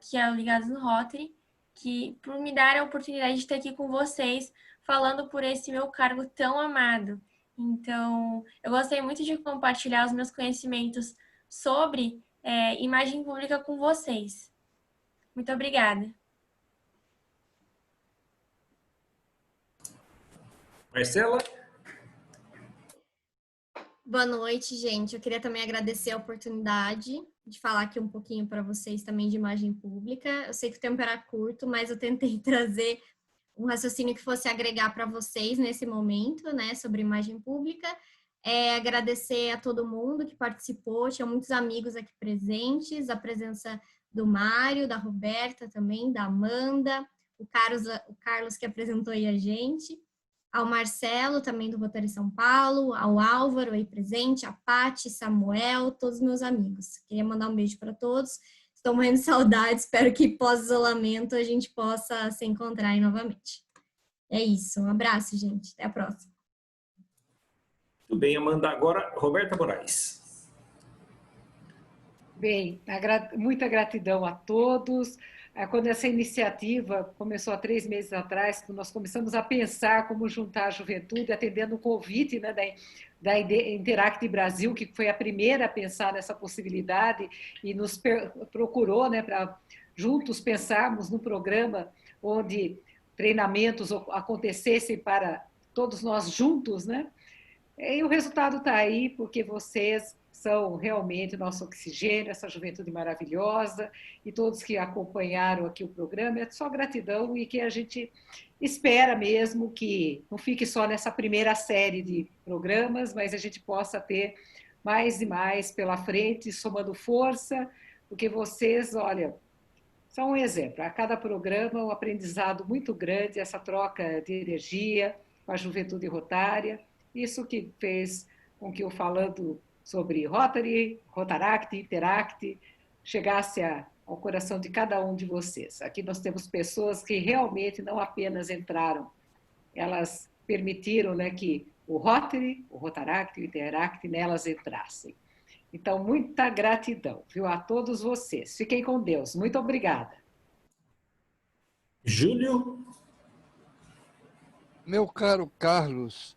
que é o Ligados no Rotary, que por me dar a oportunidade de estar aqui com vocês, falando por esse meu cargo tão amado. Então, eu gostei muito de compartilhar os meus conhecimentos sobre imagem pública com vocês. Muito obrigada. Marcela? Boa noite, gente. Eu queria também agradecer a oportunidade de falar aqui um pouquinho para vocês também de imagem pública. Eu sei que o tempo era curto, mas eu tentei trazer um raciocínio que fosse agregar para vocês nesse momento, né, sobre imagem pública. Agradecer a todo mundo que participou, tinha muitos amigos aqui presentes, a presença do Mário, da Roberta também, da Amanda, o Carlos que apresentou aí a gente, ao Marcelo, também do Rotary São Paulo, ao Álvaro aí presente, a Pati, Samuel, todos os meus amigos. Queria mandar um beijo para todos. Estou morrendo de saudade, espero que pós-isolamento a gente possa se encontrar aí novamente. É isso, um abraço, gente. Até a próxima. Tudo bem, Amanda. Agora, Roberta Moraes. Bem, muita gratidão a todos. Quando essa iniciativa começou há 3 meses atrás, nós começamos a pensar como juntar a juventude, atendendo o convite, né, da Interact Brasil, que foi a primeira a pensar nessa possibilidade e nos procurou, né, para juntos pensarmos num programa onde treinamentos acontecessem para todos nós juntos, né? E o resultado está aí, porque vocês são realmente o nosso oxigênio, essa juventude maravilhosa, e todos que acompanharam aqui o programa, é só gratidão, e que a gente espera mesmo que não fique só nessa primeira série de programas, mas a gente possa ter mais e mais pela frente, somando força, porque vocês, olha, são um exemplo. A cada programa, um aprendizado muito grande, essa troca de energia com a juventude rotária, isso que fez com que eu, falando sobre Rotary, Rotaract, Interact, chegasse ao coração de cada um de vocês. Aqui nós temos pessoas que realmente não apenas entraram, elas permitiram, né, que o Rotary, o Rotaract e o Interact nelas entrassem. Então, muita gratidão, viu, a todos vocês. Fiquem com Deus. Muito obrigada. Júlio? Meu caro Carlos,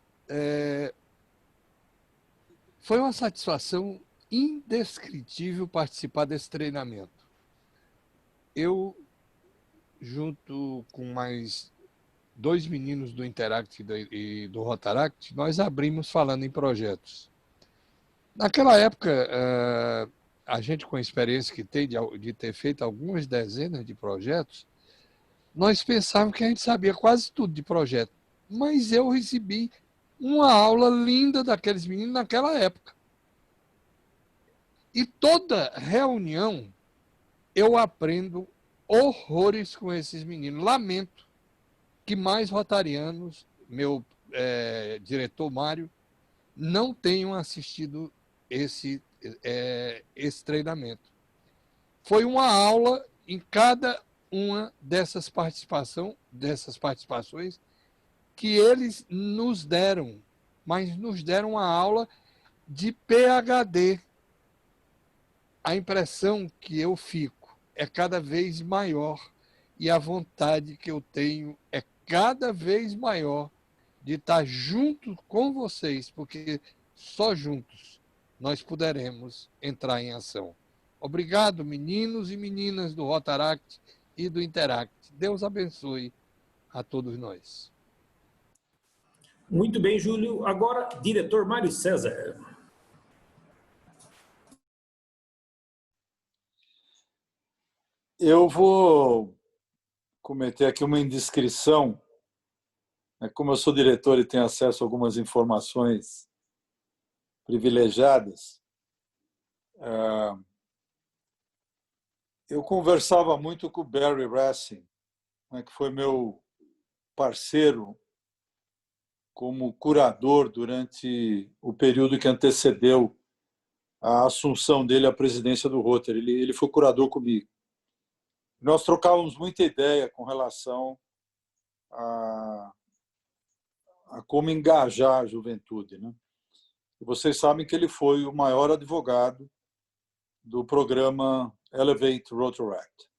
foi uma satisfação indescritível participar desse treinamento. Eu, junto com mais 2 meninos do Interact e do Rotaract, nós abrimos falando em projetos. Naquela época, a gente com a experiência que tem de ter feito algumas dezenas de projetos, nós pensávamos que a gente sabia quase tudo de projeto. Mas eu recebi uma aula linda daqueles meninos naquela época. E toda reunião eu aprendo horrores com esses meninos. Lamento que mais rotarianos, meu diretor Mário, não tenham assistido esse treinamento. Foi uma aula em cada uma dessas participações que eles nos deram, mas nos deram uma aula de PhD. A impressão que eu fico é cada vez maior e a vontade que eu tenho é cada vez maior de estar junto com vocês, porque só juntos nós poderemos entrar em ação. Obrigado, meninos e meninas do Rotaract e do Interact. Deus abençoe a todos nós. Muito bem, Júlio. Agora, diretor Mário César. Eu vou cometer aqui uma indiscrição. Como eu sou diretor e tenho acesso a algumas informações privilegiadas, eu conversava muito com o Barry Racing, que foi meu parceiro como curador durante o período que antecedeu a assunção dele à presidência do Rotary. Ele foi curador comigo. Nós trocávamos muita ideia com relação a como engajar a juventude, né? E vocês sabem que ele foi o maior advogado do programa Elevate Rotaract,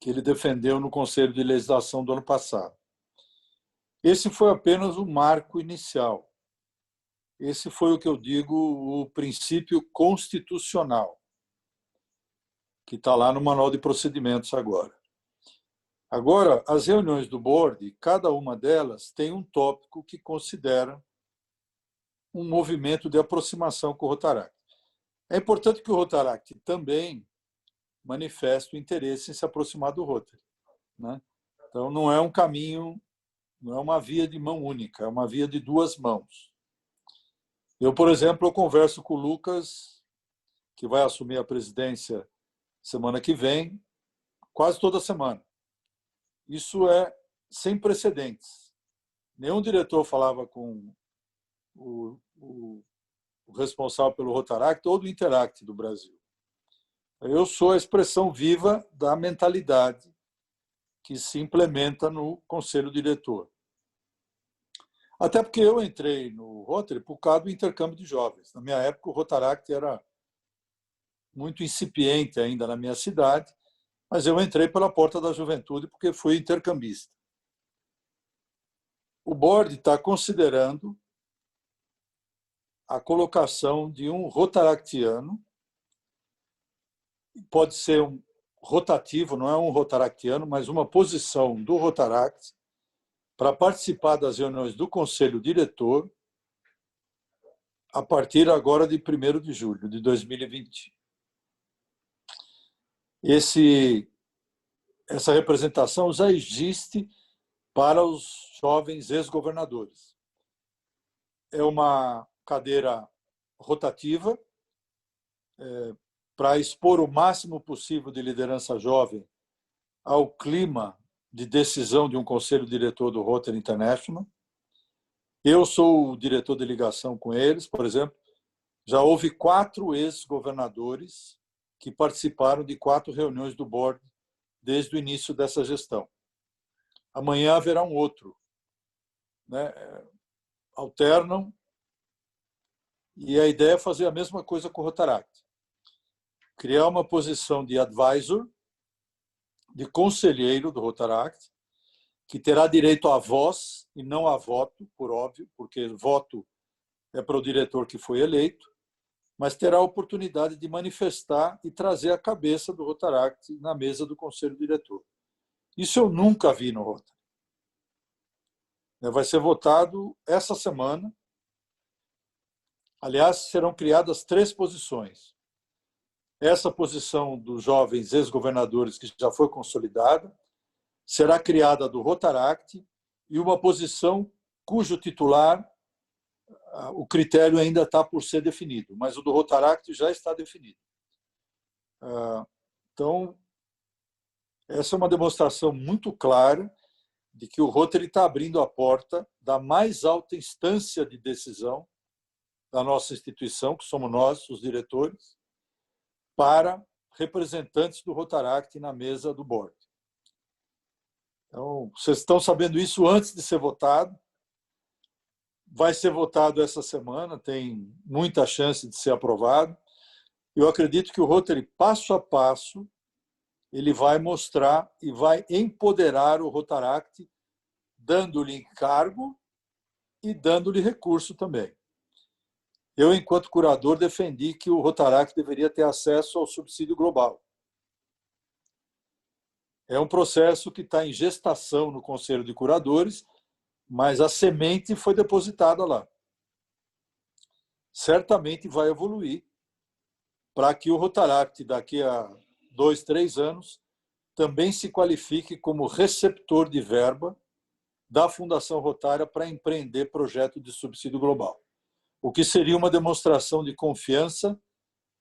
que ele defendeu no Conselho de Legislação do ano passado. Esse foi apenas o marco inicial. Esse foi o que eu digo, o princípio constitucional, que está lá no Manual de Procedimentos agora. Agora, as reuniões do board, cada uma delas tem um tópico que considera um movimento de aproximação com o Rotaract. É importante que o Rotaract também manifeste o interesse em se aproximar do Rotary, né? Então, não é um caminho, não é uma via de mão única, é uma via de 2 mãos. Eu, por exemplo, eu converso com o Lucas, que vai assumir a presidência semana que vem, quase toda semana. Isso é sem precedentes. Nenhum diretor falava com o responsável pelo Rotaract ou do Interact do Brasil. Eu sou a expressão viva da mentalidade que se implementa no conselho diretor. Até porque eu entrei no Rotary por causa do intercâmbio de jovens. Na minha época, o Rotaract era muito incipiente ainda na minha cidade, mas eu entrei pela porta da juventude porque fui intercambista. O board está considerando a colocação de um rotaractiano, pode ser um rotativo, não é um rotaractiano, mas uma posição do Rotaract para participar das reuniões do Conselho Diretor a partir agora de 1º de julho de 2020. Essa representação já existe para os jovens ex-governadores. É uma cadeira rotativa para expor o máximo possível de liderança jovem ao clima de decisão de um conselho diretor do Rotary International. Eu sou o diretor de ligação com eles, por exemplo. Já houve 4 ex-governadores que participaram de 4 reuniões do board desde o início dessa gestão. Amanhã haverá um outro. Né? Alternam. E a ideia é fazer a mesma coisa com o Rotaract. Criar uma posição de advisor, de conselheiro do Rotaract, que terá direito à voz e não a voto, por óbvio, porque voto é para o diretor que foi eleito, mas terá a oportunidade de manifestar e trazer a cabeça do Rotaract na mesa do Conselho Diretor. Isso eu nunca vi no Rotary. Vai ser votado essa semana. Aliás, serão criadas 3 posições. Essa posição dos jovens ex-governadores, que já foi consolidada, será criada do Rotaract e uma posição cujo titular, o critério ainda está por ser definido, mas o do Rotaract já está definido. Então, essa é uma demonstração muito clara de que o Rotary está abrindo a porta da mais alta instância de decisão da nossa instituição, que somos nós, os diretores, para representantes do Rotaract na mesa do board. Então, vocês estão sabendo isso antes de ser votado. Vai ser votado essa semana, tem muita chance de ser aprovado. Eu acredito que o Rotary, passo a passo, ele vai mostrar e vai empoderar o Rotaract, dando-lhe encargo e dando-lhe recurso também. Eu, enquanto curador, defendi que o Rotaract deveria ter acesso ao subsídio global. É um processo que está em gestação no Conselho de Curadores, mas a semente foi depositada lá. Certamente vai evoluir para que o Rotaract, daqui a 2, 3 anos, também se qualifique como receptor de verba da Fundação Rotária para empreender projeto de subsídio global. O que seria uma demonstração de confiança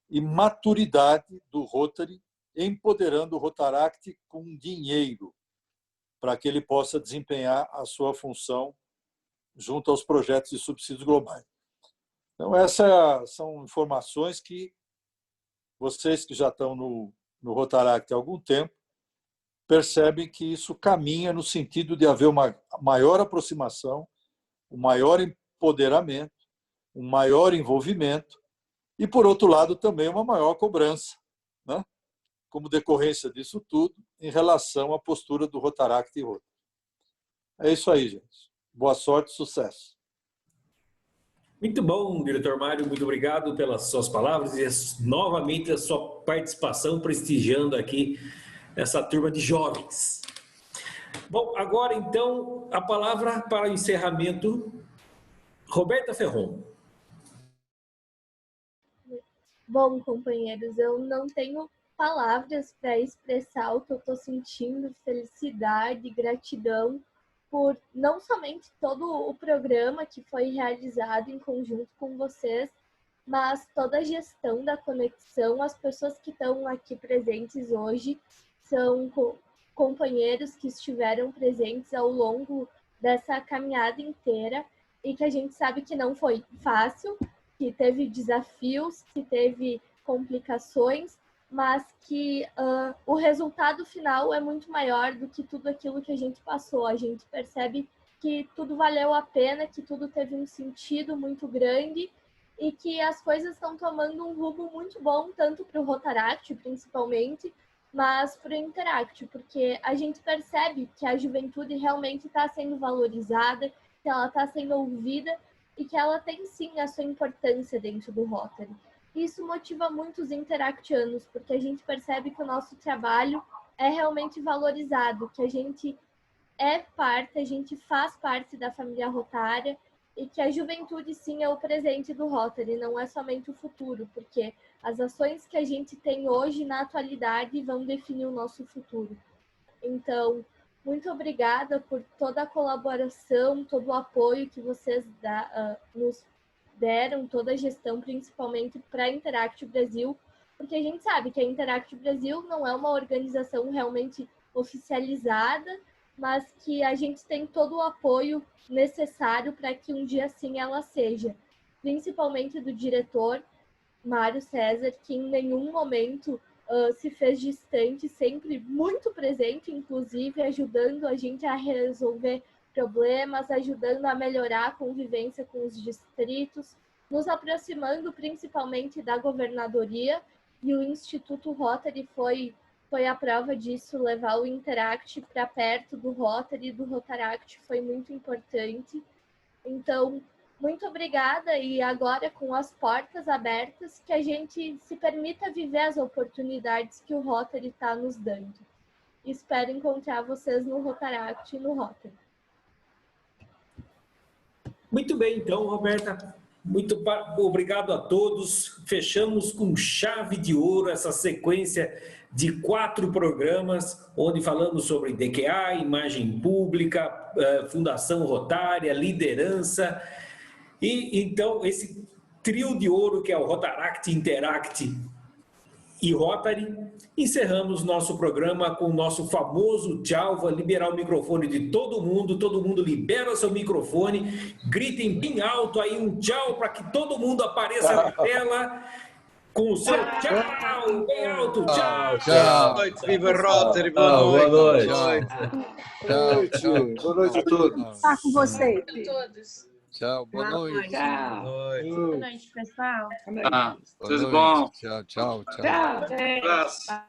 e maturidade do Rotary, empoderando o Rotaract com dinheiro, para que ele possa desempenhar a sua função junto aos projetos de subsídios globais. Então, essas são informações que vocês que já estão no Rotaract há algum tempo percebem que isso caminha no sentido de haver uma maior aproximação, um maior empoderamento, um maior envolvimento e, por outro lado, também uma maior cobrança, né? Como decorrência disso tudo, em relação à postura do Rotaract e Rotary. É isso aí, gente. Boa sorte e sucesso. Muito bom, diretor Mário. Muito obrigado pelas suas palavras e novamente a sua participação prestigiando aqui essa turma de jovens. Bom, agora então a palavra para o encerramento, Roberta Ferron. Bom, companheiros, eu não tenho palavras para expressar o que eu estou sentindo, felicidade, gratidão por não somente todo o programa que foi realizado em conjunto com vocês, mas toda a gestão da conexão, as pessoas que estão aqui presentes hoje são companheiros que estiveram presentes ao longo dessa caminhada inteira e que a gente sabe que não foi fácil, que teve desafios, que teve complicações, mas que o resultado final é muito maior do que tudo aquilo que a gente passou. A gente percebe que tudo valeu a pena, que tudo teve um sentido muito grande e que as coisas estão tomando um rumo muito bom, tanto para o Rotaract, principalmente, mas para o Interact, porque a gente percebe que a juventude realmente está sendo valorizada, que ela está sendo ouvida e que ela tem sim a sua importância dentro do Rotary. Isso motiva muito os interactianos, porque a gente percebe que o nosso trabalho é realmente valorizado, que a gente é parte, a gente faz parte da família rotária e que a juventude sim é o presente do Rotary, não é somente o futuro, porque as ações que a gente tem hoje na atualidade vão definir o nosso futuro. Então, muito obrigada por toda a colaboração, todo o apoio que vocês nos deram, toda a gestão, principalmente para a Interact Brasil, porque a gente sabe que a Interact Brasil não é uma organização realmente oficializada, mas que a gente tem todo o apoio necessário para que um dia sim ela seja, principalmente do diretor Mário César, que em nenhum momento se fez distante, sempre muito presente, inclusive ajudando a gente a resolver problemas, ajudando a melhorar a convivência com os distritos, nos aproximando principalmente da governadoria, e o Instituto Rotary foi a prova disso, levar o Interact para perto do Rotary e do Rotaract foi muito importante. Então, muito obrigada, e agora com as portas abertas, que a gente se permita viver as oportunidades que o Rotary está nos dando. Espero encontrar vocês no Rotaract e no Rotary. Muito bem, então, Roberta. Muito obrigado a todos. Fechamos com chave de ouro essa sequência de 4 programas, onde falamos sobre DQA, imagem pública, Fundação Rotária, liderança. E, então, esse trio de ouro que é o Rotaract, Interact e Rotary, encerramos nosso programa com o nosso famoso tchau. Vou liberar o microfone de todo mundo libera o seu microfone, gritem bem alto aí um tchau para que todo mundo apareça na tela com o seu tchau, bem alto, tchau. Tchau. Boa noite, viva Rotary, boa noite. Boa noite. Tchau. Boa noite a todos. Estar com vocês. Tchau, boa noite. Boa noite, pessoal. Tudo bom? Tchau. Abraço.